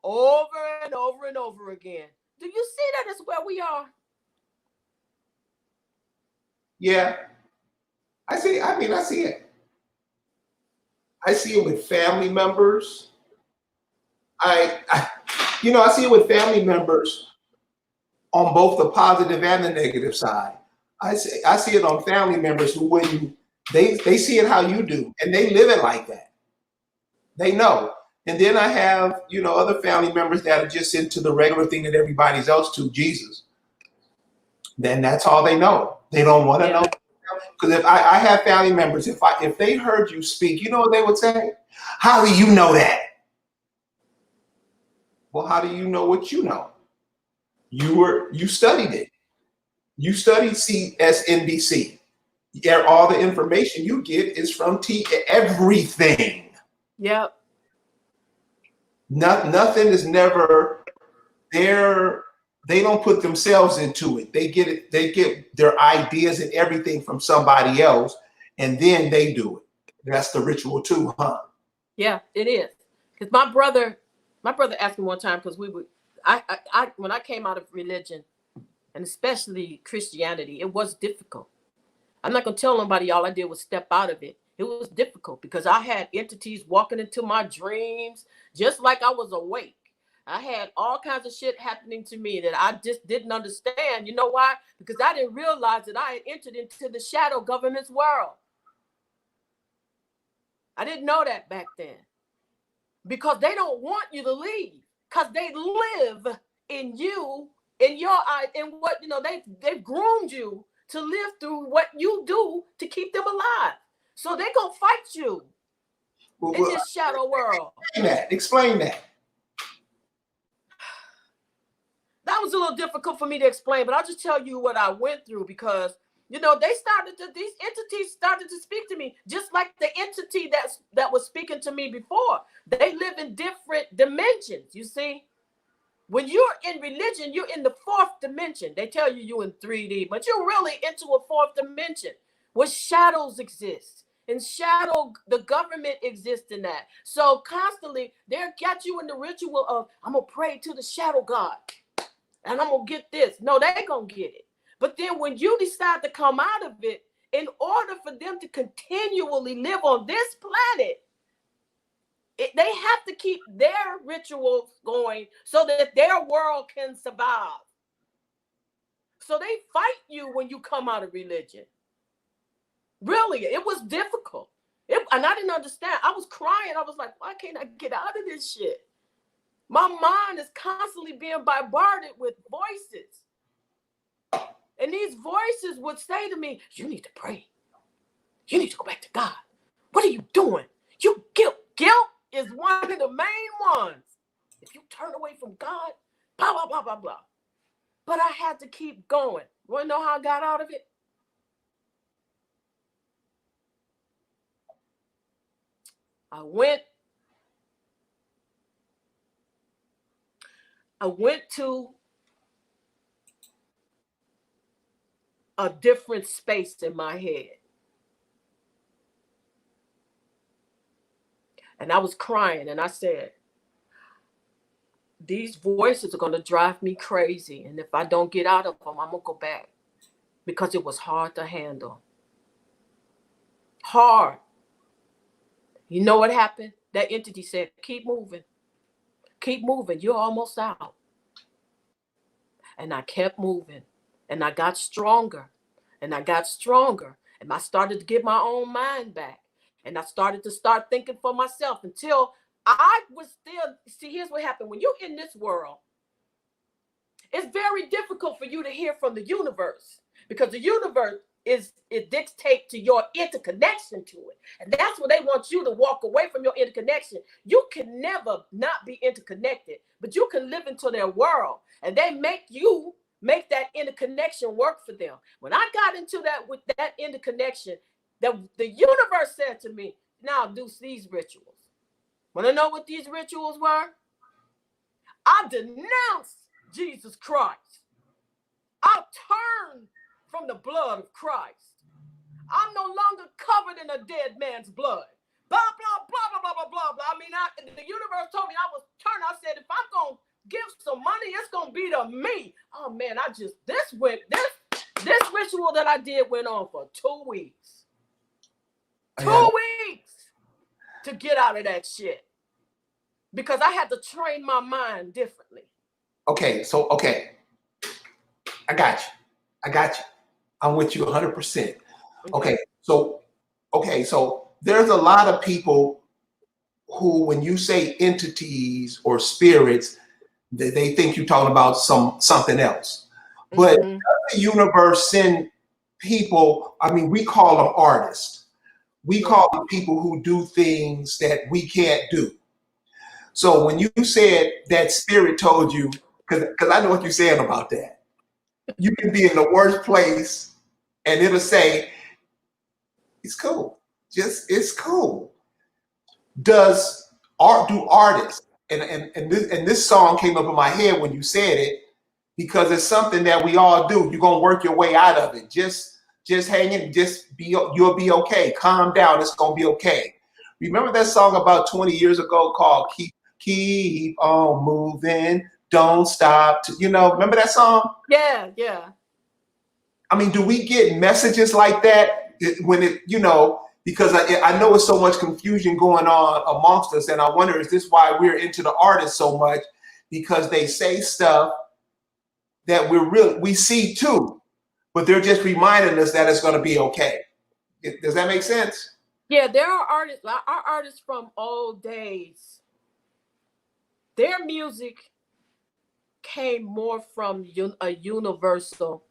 over and over and over again. Do you see that is where we are? Yeah. I see it. I see it with family members. I see it with family members on both the positive and the negative side. I see it on family members who wouldn't, they see it how you do, and they live it like that. They know. And then I have, other family members that are just into the regular thing that everybody's else to, Jesus. Then that's all they know. They don't want to know. Because if I have family members, if they heard you speak, you know what they would say? How do you know that? Well, how do you know what you know? You studied it. You studied CSNBC. All the information you get is from everything. Yep. Nothing is never there. They don't put themselves into it. They get it. They get their ideas and everything from somebody else, and then they do it. That's the ritual too, huh? Yeah, it is. Because my brother asked me one time, because when I came out of religion, and especially Christianity, it was difficult. I'm not gonna tell nobody all I did was step out of it. It was difficult because I had entities walking into my dreams, just like I was awake. I had all kinds of shit happening to me that I just didn't understand. You know why? Because I didn't realize that I had entered into the shadow government's world. I didn't know that back then. Because they don't want you to leave. Because they live in you, in your eye, in what, they've groomed you to live through what you do to keep them alive. So they're going to fight you in this shadow world. Explain that. That was a little difficult for me to explain, but I'll just tell you what I went through because, these entities started to speak to me, just like the entity that was speaking to me before. They live in different dimensions, you see. When you're in religion, you're in the fourth dimension. They tell you you're in 3D, but you're really into a fourth dimension where shadows exist. And the government exists in that. So constantly, they'll get you in the ritual of, I'm going to pray to the shadow god. And I'm going to get this. No, they going to get it. But then when you decide to come out of it, in order for them to continually live on this planet, they have to keep their rituals going so that their world can survive. So they fight you when you come out of religion. Really, it was difficult. And I didn't understand. I was crying. I was like, why can't I get out of this shit? My mind is constantly being bombarded with voices. And these voices would say to me, you need to pray. You need to go back to God. What are you doing? You guilt. Guilt is one of the main ones. If you turn away from God, blah, blah, blah, blah, blah. But I had to keep going. You want to know how I got out of it? I went to a different space in my head. And I was crying and I said, these voices are going to drive me crazy. And if I don't get out of them, I'm going to go back. Because it was hard to handle. Hard. You know what happened? That entity said, keep moving. Keep moving. You're almost out. And I kept moving. And I got stronger. And I got stronger. And I started to get my own mind back. And I started to start thinking for myself until I was still, see, here's what happened. When you're in this world, it's very difficult for you to hear from the universe because the universe it dictates to your interconnection to it. And that's what they want you to walk away from your interconnection. You can never not be interconnected, but you can live into their world and they make that interconnection work for them. When I got into that with that interconnection, the universe said to me, now do these rituals. Want to know what these rituals were? I denounced Jesus Christ. I turned from the blood of Christ. I'm no longer covered in a dead man's blood. Blah, blah, blah, blah, blah, blah, blah, blah. I mean, the universe told me I was turned. I said, if I'm going to give some money, it's going to be to me. Oh, man, this ritual that I did went on for 2 weeks. 2 weeks to get out of that shit. Because I had to train my mind differently. Okay. I got you. I'm with you 100%. Okay. So there's a lot of people who, when you say entities or spirits, they think you're talking about something else. But the universe send people, I mean, we call them artists. We call them people who do things that we can't do. So when you said that spirit told you, because I know what you're saying about that, you can be in the worst place and it'll say, it's cool. It's cool. Do artists, and this song came up in my head when you said it, because it's something that we all do. You're gonna work your way out of it. Just hang in, you'll be okay. Calm down, it's gonna be okay. Remember that song about 20 years ago called Keep on Moving, Don't Stop. Remember that song? Yeah. I mean, do we get messages like that when because I know it's so much confusion going on amongst us, and I wonder, is this why we're into the artists so much? Because they say stuff that we see too, but they're just reminding us that it's going to be okay. Does that make sense? Yeah, there are artists, our artists from old days. Their music came more from a universal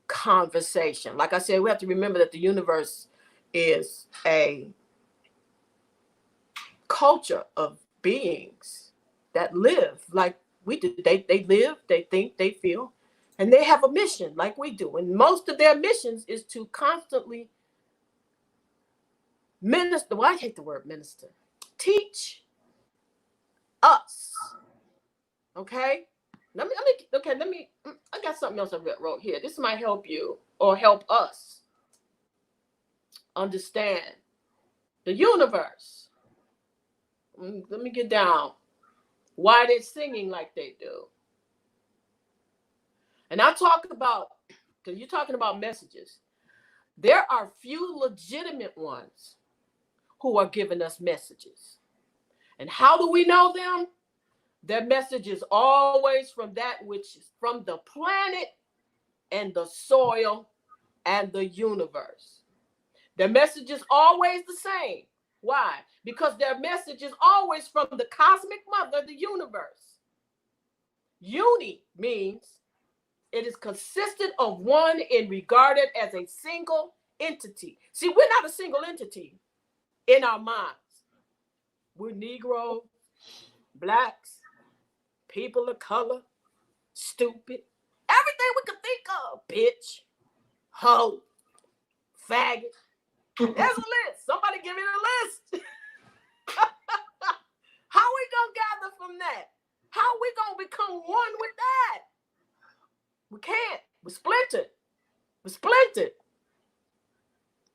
conversation. Like I said, we have to remember that the universe is a culture of beings that live like we do. They live, they think, they feel, and they have a mission like we do. And most of their missions is to constantly minister. Well, I hate the word minister. Teach us. Okay? Let me, I got something else I wrote here. This might help you or help us understand the universe. Let me get down why they're singing like they do. And I talk about, because you're talking about messages, there are few legitimate ones who are giving us messages. And how do we know them? Their message is always from that which is from the planet and the soil and the universe. Their message is always the same. Why? Because their message is always from the cosmic mother, the universe. Uni means it is consistent of one and regarded as a single entity. See, we're not a single entity in our minds. We're Negro, blacks, people of color, stupid, everything we could think of, bitch, hoe, faggot. There's a list. Somebody give me the list. How we gonna gather from that? How we gonna become one with that? We can't. We're splintered. We're splintered.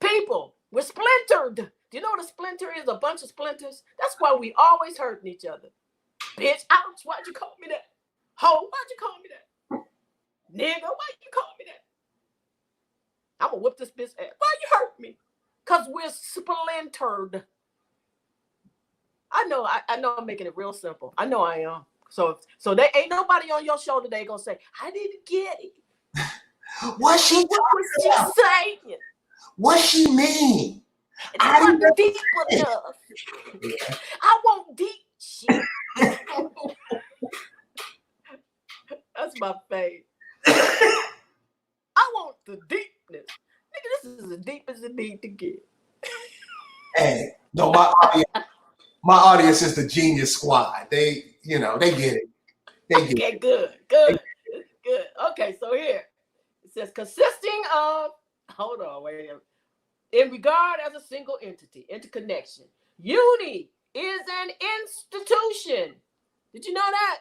People, we're splintered. Do you know what a splinter is? A bunch of splinters. That's why we always hurting each other. Bitch, ouch, why'd you call me that? Ho, why'd you call me that? Nigga, why'd you call me that? I'm gonna whoop this bitch ass. Why you hurt me? Because we're splintered. I know I'm making it real simple. I know I am. So there ain't nobody on your show today gonna say, I didn't get it. What she saying? What she mean? I wasn't deep enough. I want deep shit. That's my fave. I want the deepness. Nigga, this is as deep as it need to get. Hey, no, my audience is the Genius Squad. They get it. Okay, good. Good. Okay, so here it says consisting of, hold on, wait a minute. In regard as a single entity, interconnection. Uni is an institution. Did you know that?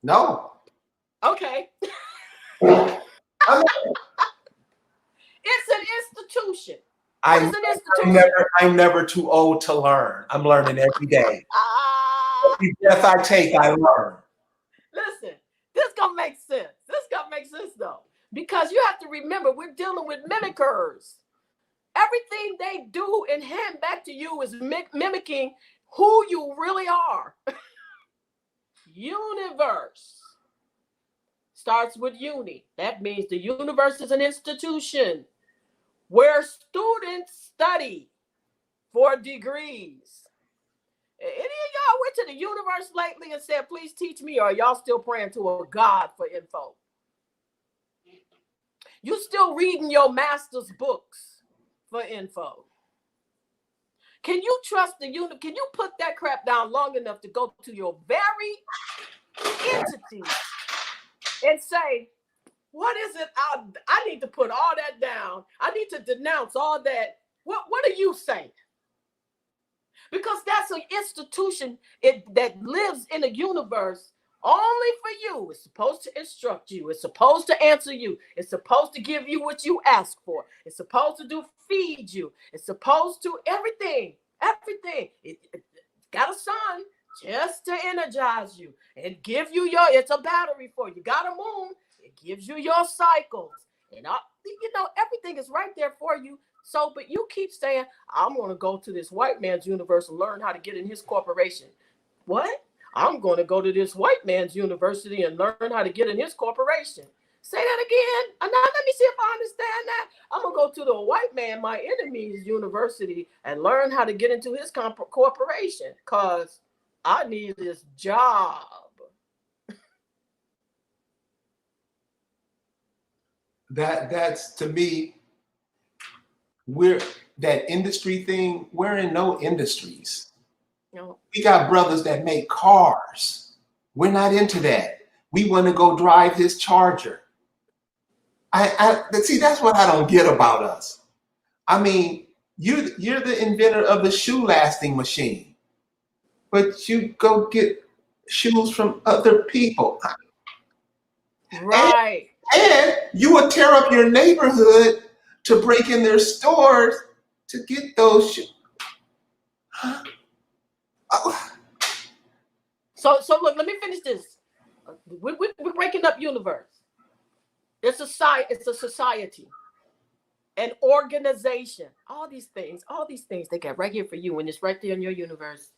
No. Okay. It's an institution. I'm never too old to learn. I'm learning every day. Every breath I take, I learn. Listen, this gonna make sense. This gonna make sense though. Because you have to remember, we're dealing with mimickers. Everything they do and hand back to you is mimicking who you really are. Universe starts with uni. That means the universe is an institution where students study for degrees. Any of y'all went to the universe lately and said, please teach me, or are y'all still praying to a God for info? You still reading your master's books for info. Can you trust the universe? Can you put that crap down long enough to go to your very entity and say, what is it? I need to put all that down. I need to denounce all that. What are you saying? Because that's an institution that lives in a universe only for you. It's supposed to instruct you. It's supposed to answer you. It's supposed to give you what you ask for. It's supposed to feed you. It's supposed to everything. It got a sun just to energize you and give you it's a battery for you. Got a moon. It gives you your cycles. And everything is right there for you. So, but you keep saying, I'm going to go to this white man's universe and learn how to get in his corporation. What? I'm going to go to this white man's university and learn how to get in his corporation. Say that again. Now, let me see if I understand that. I'm going to go to the white man, my enemy's university, and learn how to get into his corporation because I need this job. That's to me, we're that industry thing. We're in no industries. No. We got brothers that make cars. We're not into that. We want to go drive his Charger. See, that's what I don't get about us. I mean, you're the inventor of the shoe lasting machine, but you go get shoes from other people. Right. And you would tear up your neighborhood to break in their stores to get those shoes. Huh? Oh. So look, let me finish this. We're breaking up universe. It's a society, an organization. All these things they got right here for you, and it's right there in your universe.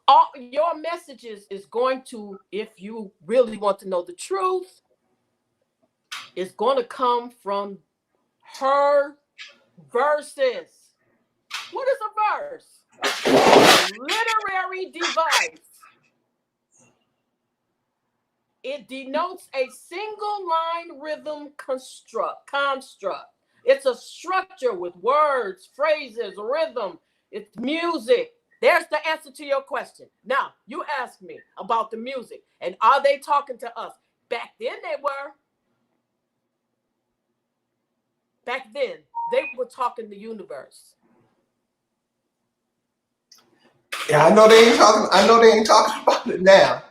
All your messages is going to, if you really want to know the truth, it's going to come from her Verses. What is a verse? A literary device. It denotes a single line rhythm construct. It's a structure with words, phrases, rhythm. It's music. There's the answer to your question. Now, you asked me about the music, and are they talking to us? Back then they were. Back then, they were talking the universe. Yeah, I know they ain't talking about it now.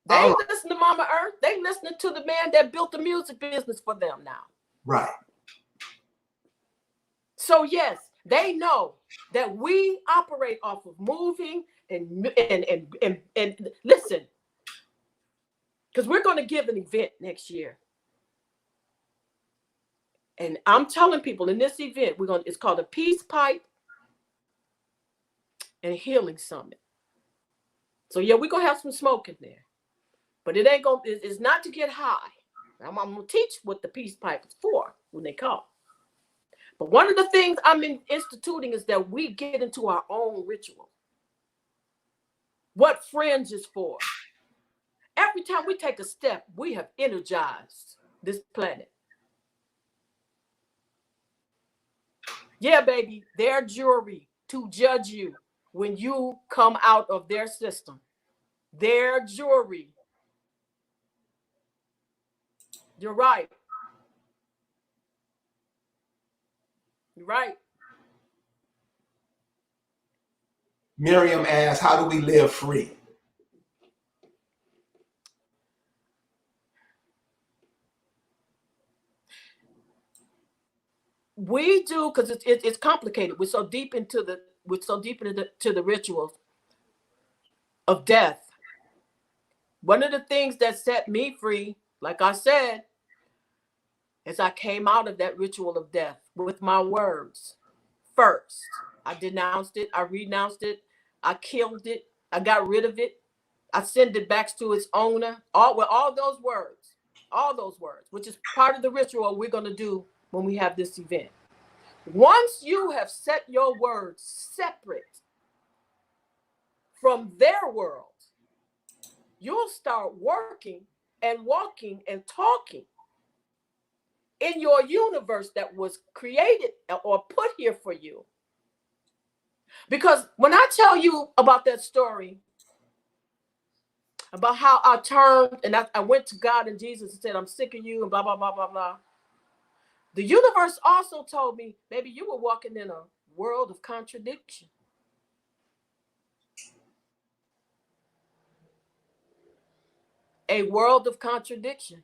They ain't listening to Mama Earth. They listening to the man that built the music business for them now. Right. So yes, they know that we operate off of moving and listen, because we're going to give an event next year. And I'm telling people in this event, it's called a Peace Pipe and Healing Summit. So yeah, we're going to have some smoke in there. But it's not to get high. I'm going to teach what the Peace Pipe is for when they come. But one of the things I'm instituting is that we get into our own ritual. What Fringe is for. Every time we take a step, we have energized this planet. Yeah, baby, their jury to judge you when you come out of their system. Their jury. You're right. You're right. Miriam asks, how do we live free? We do, because it's complicated. We're so deep into the rituals of death. One of the things that set me free, like I said, is I came out of that ritual of death with my words. First, I denounced it, I renounced it, I killed it, I got rid of it, I sent it back to its owner. All those words, which is part of the ritual we're going to do when we have this event. Once you have set your words separate from their world, you'll start working and walking and talking in your universe that was created or put here for you. Because when I tell you about that story, about how I turned and I went to God and Jesus and said, I'm sick of you and blah, blah, blah, blah, blah. The universe also told me, baby, you were walking in a world of contradiction. A world of contradiction.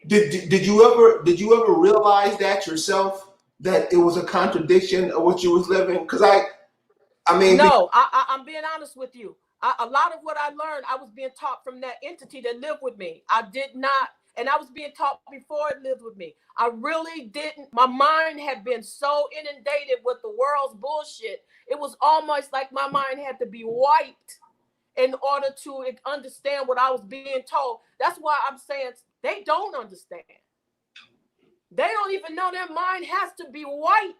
Did you ever realize that yourself, that it was a contradiction of what you was living? Because I mean, no, I'm being honest with you. A lot of what I learned, I was being taught from that entity that lived with me. I did not, and I was being taught before it lived with me. I really didn't. My mind had been so inundated with the world's bullshit. It was almost like my mind had to be wiped in order to understand what I was being told. That's why I'm saying they don't understand. They don't even know their mind has to be wiped.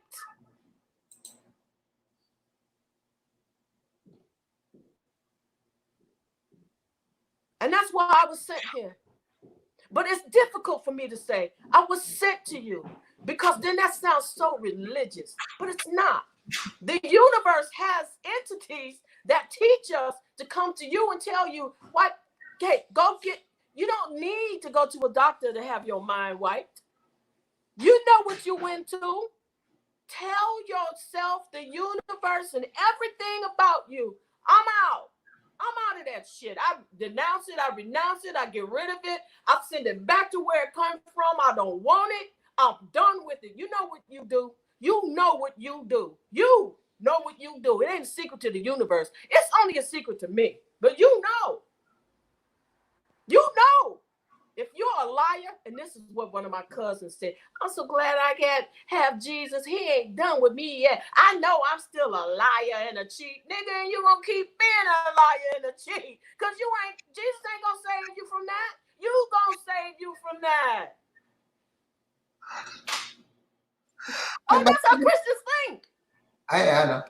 And that's why I was sent here. But it's difficult for me to say, I was sent to you, because then that sounds so religious, but it's not. The universe has entities that teach us to come to you and tell you, what, okay, you don't need to go to a doctor to have your mind wiped. You know what you went to. Tell yourself, the universe, and everything about you, I'm out. I'm out of that shit. I denounce it. I renounce it. I get rid of it. I send it back to where it comes from. I don't want it. I'm done with it. You know what you do. You know what you do. You know what you do. It ain't a secret to the universe. It's only a secret to me. But you know. You know. If you're a liar, and this is what one of my cousins said, I'm so glad I can't have Jesus. He ain't done with me yet. I know I'm still a liar and a cheat. Nigga, and you gonna keep being a liar and a cheat. Because Jesus ain't gonna save you from that. You gonna save you from that. talking about. That's how Christians think. I know.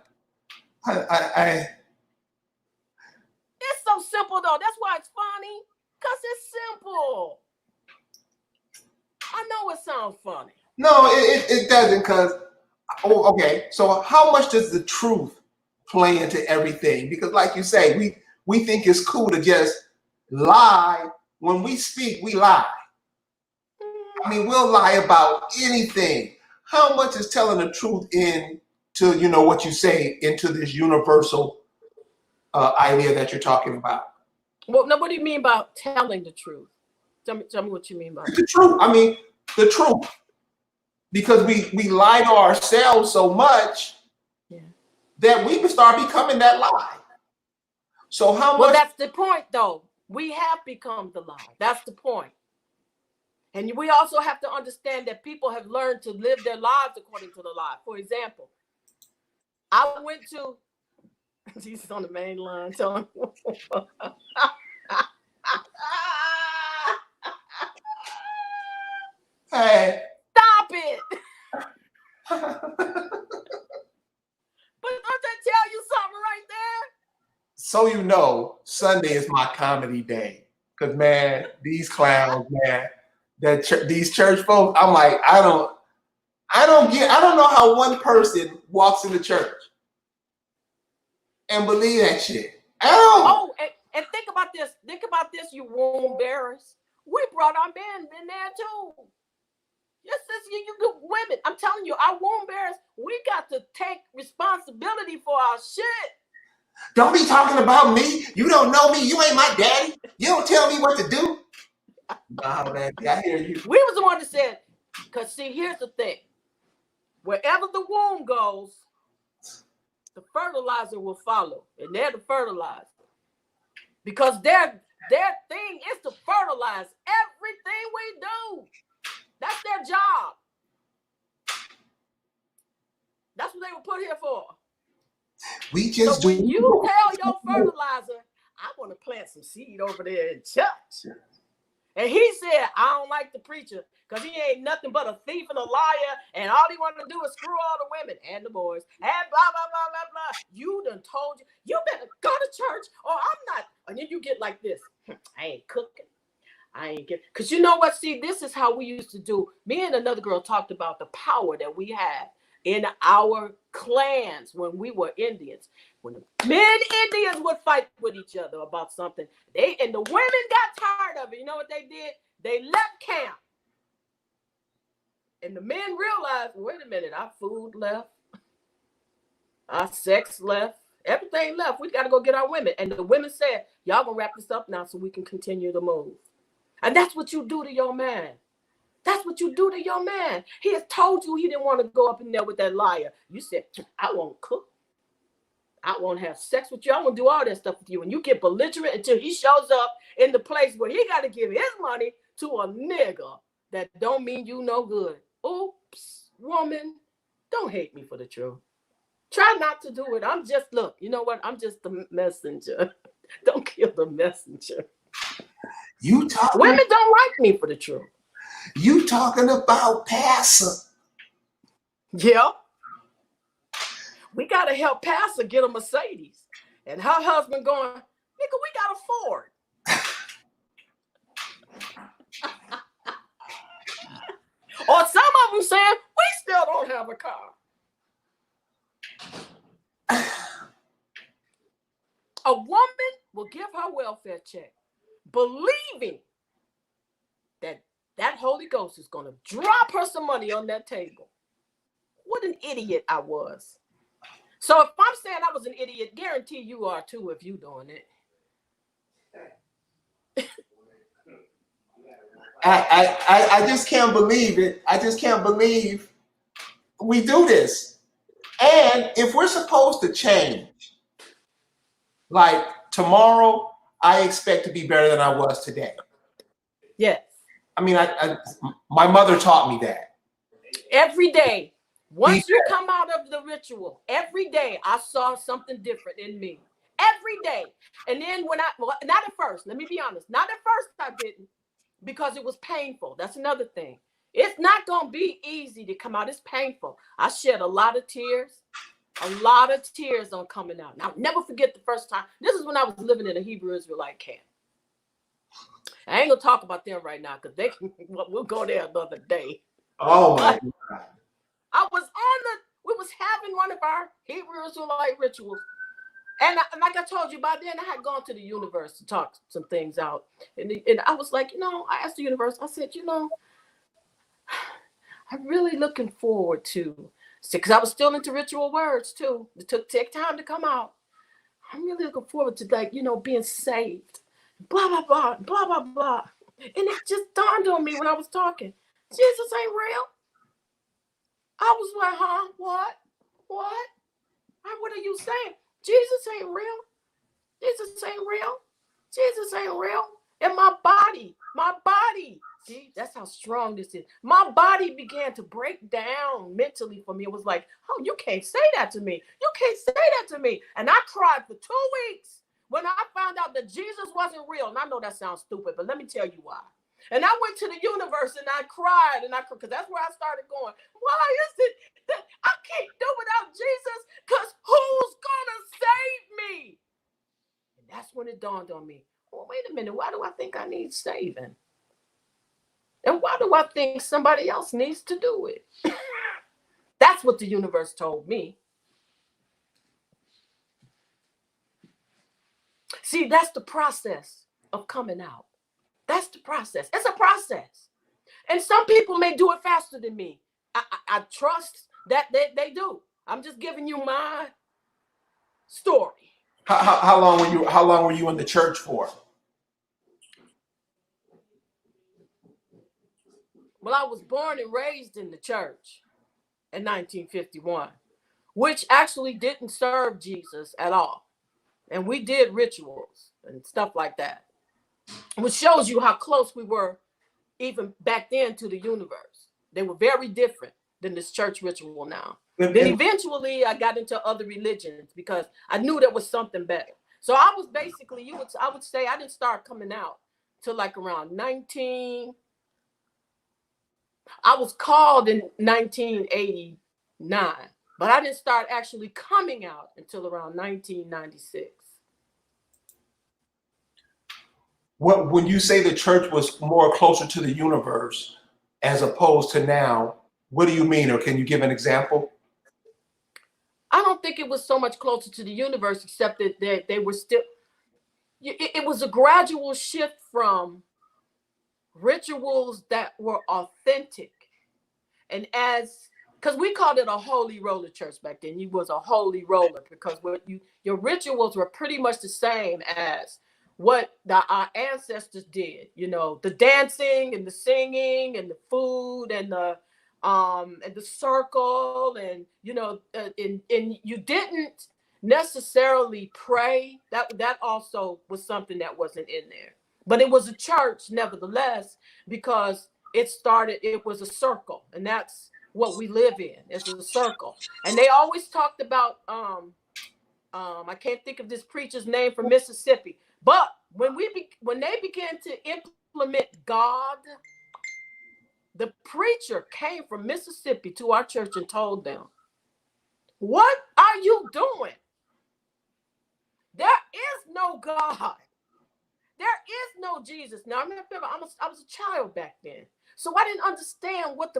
It's so simple though. That's why it's funny. Because it's simple. I know it sounds funny. No, it doesn't, because, okay, so how much does the truth play into everything? Because like you say, we think it's cool to just lie. When we speak, we lie. I mean, we'll lie about anything. How much is telling the truth into, what you say, into this universal idea that you're talking about? Well, now, what do you mean by telling the truth? Tell me what you mean by the truth. I mean, the truth. Because we lie to ourselves so much that we start becoming that lie. So how much? Well, that's the point, though. We have become the lie. That's the point. And we also have to understand that people have learned to live their lives according to the lie. For example, I went to Jesus on the main line. Hey. Stop it. But don't they tell you something right there? So Sunday is my comedy day. Because, man, these clowns, man, these church folks, I'm like, I don't know how one person walks into church and believe that shit. Oh, and think about this. Think about this, you womb bearers. We brought our men in there too. Yes, you good women. I'm telling you, our womb bearers, we got to take responsibility for our shit. Don't be talking about me. You don't know me. You ain't my daddy. You don't tell me what to do. Nah, man, I hear you. We was the one that said, because see, here's the thing. Wherever the womb goes, the fertilizer will follow. And they're the fertilizer. Because their thing is to fertilize everything we do. That's their job. That's what they were put here for. We just so when you tell your fertilizer, I want to plant some seed over there in church. And he said, I don't like the preacher because he ain't nothing but a thief and a liar. And all he wanted to do is screw all the women and the boys and blah, blah, blah, blah, blah. You done told you better go to church or I'm not. And then you get like this. I ain't cooking. I ain't get, because you know what? See, this is how we used to do. Me and another girl talked about the power that we had in our clans when we were Indians. When the men Indians would fight with each other about something, and the women got tired of it. You know what they did? They left camp. And the men realized, wait a minute, our food left, our sex left, everything left. We got to go get our women. And the women said, y'all gonna wrap this up now so we can continue to move. And that's what you do to your man. That's what you do to your man. He has told you he didn't want to go up in there with that liar. You said, I won't cook. I won't have sex with you. I won't do all that stuff with you. And you get belligerent until he shows up in the place where he got to give his money to a nigga that don't mean you no good. Oops, woman, don't hate me for the truth. Try not to do it. I'm just, look, you know what? I'm just the messenger. Don't kill the messenger. Women don't like me for the truth. You talking about Pastor? Yeah. We gotta help Pastor get a Mercedes, and her husband going, nigga, we got a Ford. Or some of them saying, we still don't have a car. A woman will give her welfare check, believing that Holy Ghost is going to drop her some money on that table. What an idiot I was. So if I'm saying I was an idiot, guarantee you are too if you doing it. I just can't believe it. I just can't believe we do this. And if we're supposed to change, like tomorrow, I expect to be better than I was today. Yes. I mean, my mother taught me that. Every day, once you come out of the ritual, every day I saw something different in me. Every day. And then not at first, let me be honest, not at first I didn't, because it was painful. That's another thing. It's not going to be easy to come out. It's painful. I shed a lot of tears. A lot of tears on coming out. And I'll never forget the first time. This is when I was living in a Hebrew Israelite camp. I ain't gonna talk about them right now because we'll go there another day. Oh my God. We was having one of our Hebrew Israelite rituals. And like I told you, by then I had gone to the universe to talk some things out. And I was like, I asked the universe, I said, I'm really looking forward to, because I was still into ritual words too. It take time to come out. I'm really looking forward to being saved. Blah, blah, blah, blah, blah, blah. And it just dawned on me when I was talking. Jesus ain't real. I was like, huh? What? What are you saying? Jesus ain't real. Jesus ain't real. Jesus ain't real. And my body. See, that's how strong this is. My body began to break down mentally for me. It was like, oh, you can't say that to me. You can't say that to me. And I cried for 2 weeks when I found out that Jesus wasn't real. And I know that sounds stupid, but let me tell you why. And I went to the universe and I cried because that's where I started going. Why is it that I can't do without Jesus? Because who's gonna save me? And that's when it dawned on me. Well, wait a minute. Why do I think I need saving? And why do I think somebody else needs to do it? That's what the universe told me. See, that's the process of coming out. That's the process. It's a process. And some people may do it faster than me. I trust that they do. I'm just giving you my story. How long were you in the church for? Well, I was born and raised in the church in 1951, which actually didn't serve Jesus at all. And we did rituals and stuff like that, which shows you how close we were even back then to the universe. They were very different than this church ritual now. Then eventually I got into other religions because I knew there was something better. So I was basically, I would say I didn't start coming out till like around 19. I was called in 1989, but I didn't start actually coming out until around 1996. When you say the church was more closer to the universe as opposed to now, what do you mean? Or can you give an example? I don't think it was so much closer to the universe, except that they were still, it was a gradual shift from rituals that were authentic. And because we called it a holy roller church back then. You was a holy roller because your rituals were pretty much the same as what our ancestors did. The dancing and the singing and the food and the circle and and you didn't necessarily pray. That also was something that wasn't in there. But it was a church nevertheless, because it was a circle, and that's what we live in. It's a circle. And they always talked about I can't think of this preacher's name from Mississippi, but when they began to implement God, the preacher came from Mississippi to our church and told them, what are you doing? There is no God. There is no Jesus. Now, I remember I was a child back then, so I didn't understand what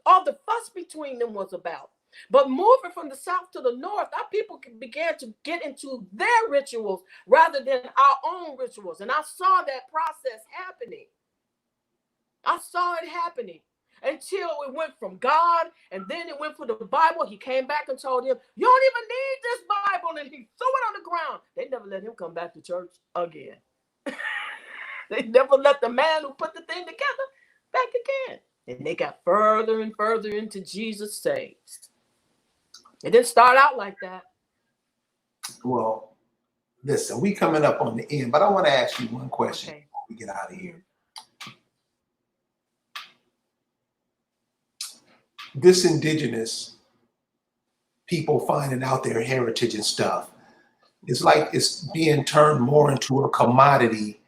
all the fuss between them was about. But moving from the south to the north, our people began to get into their rituals rather than our own rituals. And I saw that process happening. I saw it happening until it went from God, and then it went for the Bible. He came back and told him, you don't even need this Bible, and he threw it on the ground. They never let him come back to church again. They never let the man who put the thing together back again. And they got further and further into Jesus saves. It didn't start out like that. Well, listen, we coming up on the end, but I want to ask you one question before we get out of here. This indigenous people finding out their heritage and stuff, it's like it's being turned more into a commodity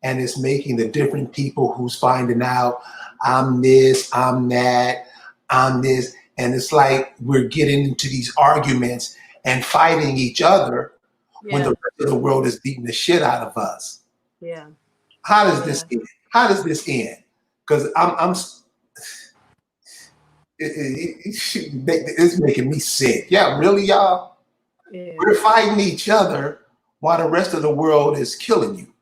and it's making the different people who's finding out I'm this, I'm that, I'm this. And it's like we're getting into these arguments and fighting each other when the Yeah. rest of the world is beating the shit out of us. Yeah. How does Yeah. this end? How does this end? Because it's making me sick. Yeah, really, y'all? Yeah. We're fighting each other while the rest of the world is killing you.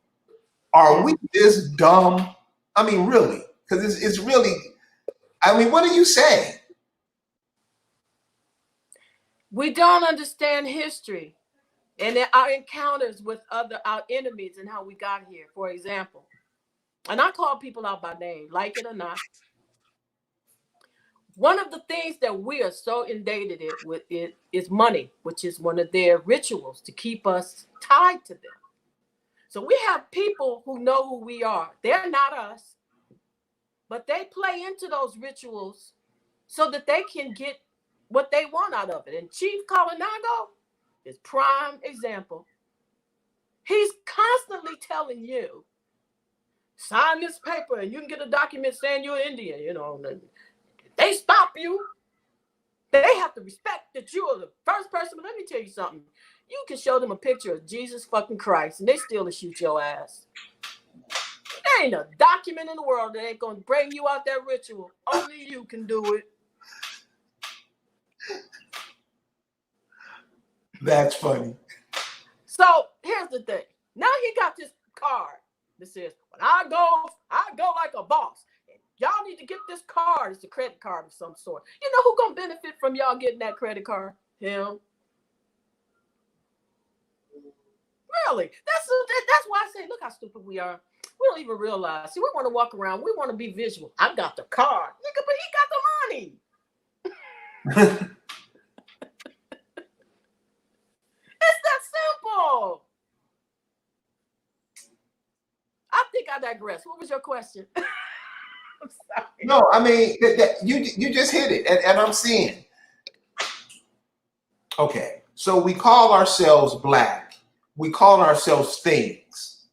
Are we this dumb? I mean, really? Because it's really, I mean, what are you saying? We don't understand history and our encounters with our enemies and how we got here, for example. And I call people out by name, like it or not. One of the things that we are so inundated with it is money, which is one of their rituals to keep us tied to them. So we have people who know who we are. They're not us, but they play into those rituals so that they can get what they want out of it. And Chief Colinago is prime example. He's constantly telling you, sign this paper and you can get a document saying you're Indian. You know, they stop you. They have to respect that you are the first person. But let me tell you something. You can show them a picture of Jesus fucking Christ and they still will shoot your ass. There ain't a document in the world that ain't gonna bring you out that ritual. Only you can do it. That's funny. So here's the thing. Now he got this card that says, when I go like a boss. Y'all need to get this card. It's a credit card of some sort. You know who's gonna benefit from y'all getting that credit card? Him. Really? That's why I say, look how stupid we are. We don't even realize. See, we want to walk around. We want to be visual. I got the card, nigga, but he got the money. It's that simple. I think I digress. What was your question? I'm sorry. No, I mean, you just hit it, and I'm seeing. Okay, so we call ourselves black. We call ourselves things.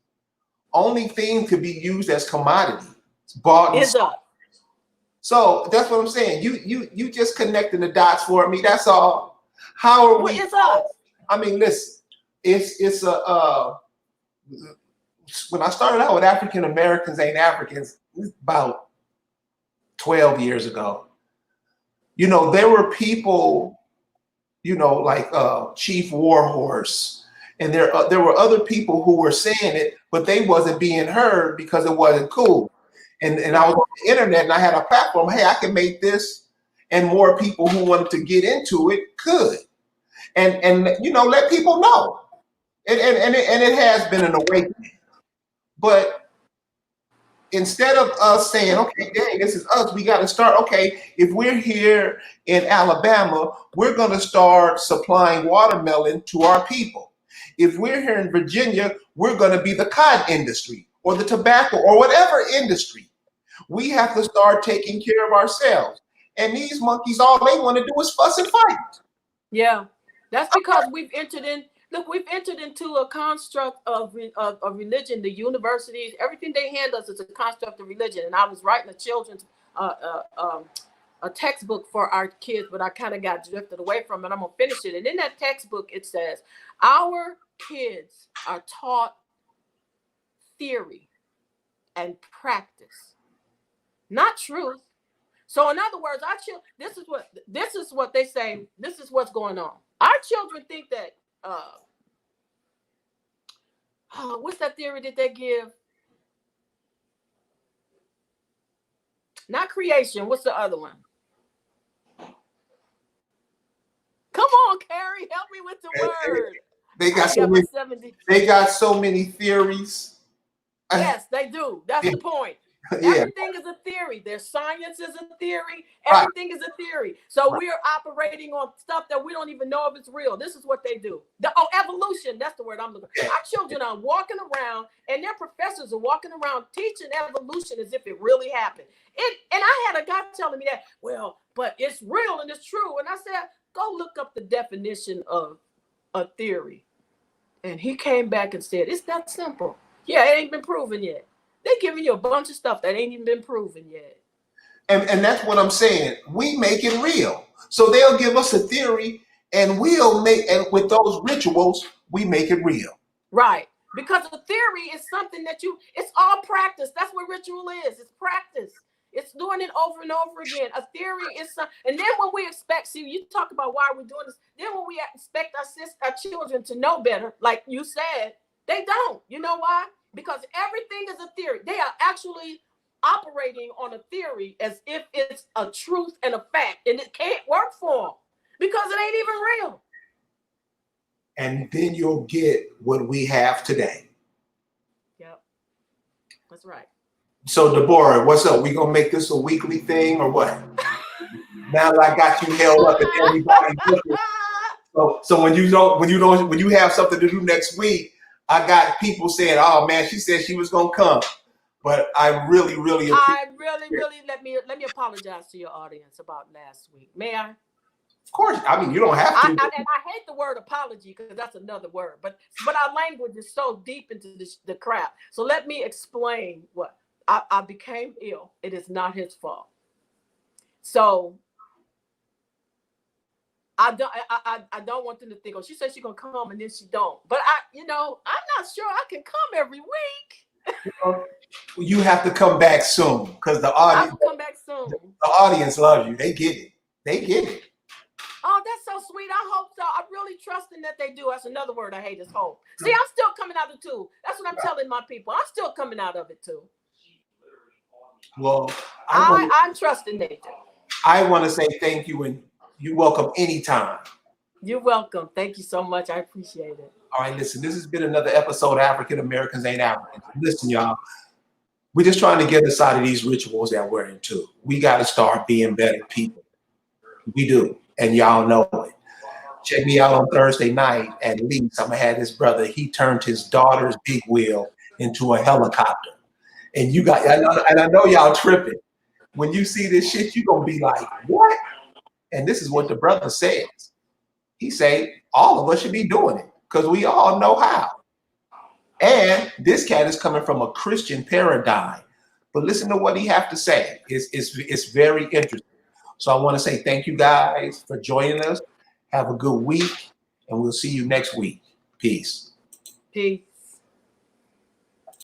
Only thing could be used as commodity. It's bought and sold. So that's what I'm saying. You just connecting the dots for me. That's all. How are we? It's us. I mean, listen. It's a when I started out with African Americans Ain't Africans, about 12 years ago, you know, there were people, you know, like Chief Warhorse, and there were other people who were saying it, but they wasn't being heard because it wasn't cool. And I was on the internet and I had a platform. Hey, I can make this, and more people who wanted to get into it could, and you know, let people know. And it has been an awakening. But instead of us saying, okay, dang, this is us, we got to start, okay, if we're here in Alabama, we're going to start supplying watermelon to our people. If we're here in Virginia, we're going to be the cotton industry or the tobacco or whatever industry. We have to start taking care of ourselves. And these monkeys, all they want to do is fuss and fight. Yeah, that's because we've entered into a construct of religion. The universities, everything they hand us is a construct of religion. And I was writing a children's a textbook for our kids, but I kind of got drifted away from it. I'm gonna finish it. And in that textbook, it says our kids are taught theory and practice, not truth. So in other words, our children, this is what they say. This is what's going on. Our children think that what's that theory that they give? Not creation. What's the other one? Come on, Carrie, help me with the word. They got so many theories. Yes, they do. That's the point. Everything is a theory. Their science is a theory. Everything is a theory. So we're operating on stuff that we don't even know if it's real. This is what they do. Evolution. That's the word I'm looking for. Our children are walking around and their professors are walking around teaching evolution as if it really happened. And I had a guy telling me that, well, but it's real and it's true. And I said, go look up the definition of a theory. And he came back and said, it's that simple. Yeah, it ain't been proven yet. They're giving you a bunch of stuff that ain't even been proven yet. And that's what I'm saying. We make it real. So they'll give us a theory, and and with those rituals, we make it real. Right. Because a theory is something that it's all practice. That's what ritual is. It's practice. It's doing it over and over again. A theory is and then when we expect, see, you talk about why we're doing this. Then when we expect our children to know better, like you said, they don't. You know why? Because everything is a theory. They are actually operating on a theory as if it's a truth and a fact, and it can't work for them because it ain't even real. And then you'll get what we have today. Yep, that's right. So Deborah, what's up? We gonna make this a weekly thing or what? Now that I got you held up and everybody looking. So when you have something to do next week, I got people saying, "Oh man, she said she was gonna come," but I really let me apologize to your audience about last week. May I? Of course. I mean, you don't have to. And I hate the word apology because that's another word, but our language is so deep into the crap. So let me explain what I became ill. It is not his fault. So I don't want them to think, oh, she said she's gonna come and then she don't. But I'm not sure I can come every week. You have to come back soon because the audience. I'll come back soon. The audience loves you. They get it. They get it. Oh, that's so sweet. I hope so. I'm really trusting that they do. That's another word I hate is hope. See, I'm still coming out of it too. That's what I'm telling my people. I'm still coming out of it too. Well, I'm trusting they do. I want to say thank you, and you're welcome anytime. You're welcome. Thank you so much. I appreciate it. All right, listen, this has been another episode of African Americans Ain't Africans. Listen, y'all, we're just trying to get aside of these rituals that we're into. We got to start being better people. We do, and y'all know it. Check me out on Thursday night at least. I'm going to have this brother. He turned his daughter's big wheel into a helicopter. And I know y'all tripping. When you see this shit, you're going to be like, what? And this is what the brother says. He say, all of us should be doing it because we all know how. And this cat is coming from a Christian paradigm. But listen to what he have to say. It's very interesting. So I want to say thank you guys for joining us. Have a good week, and we'll see you next week. Peace. Peace.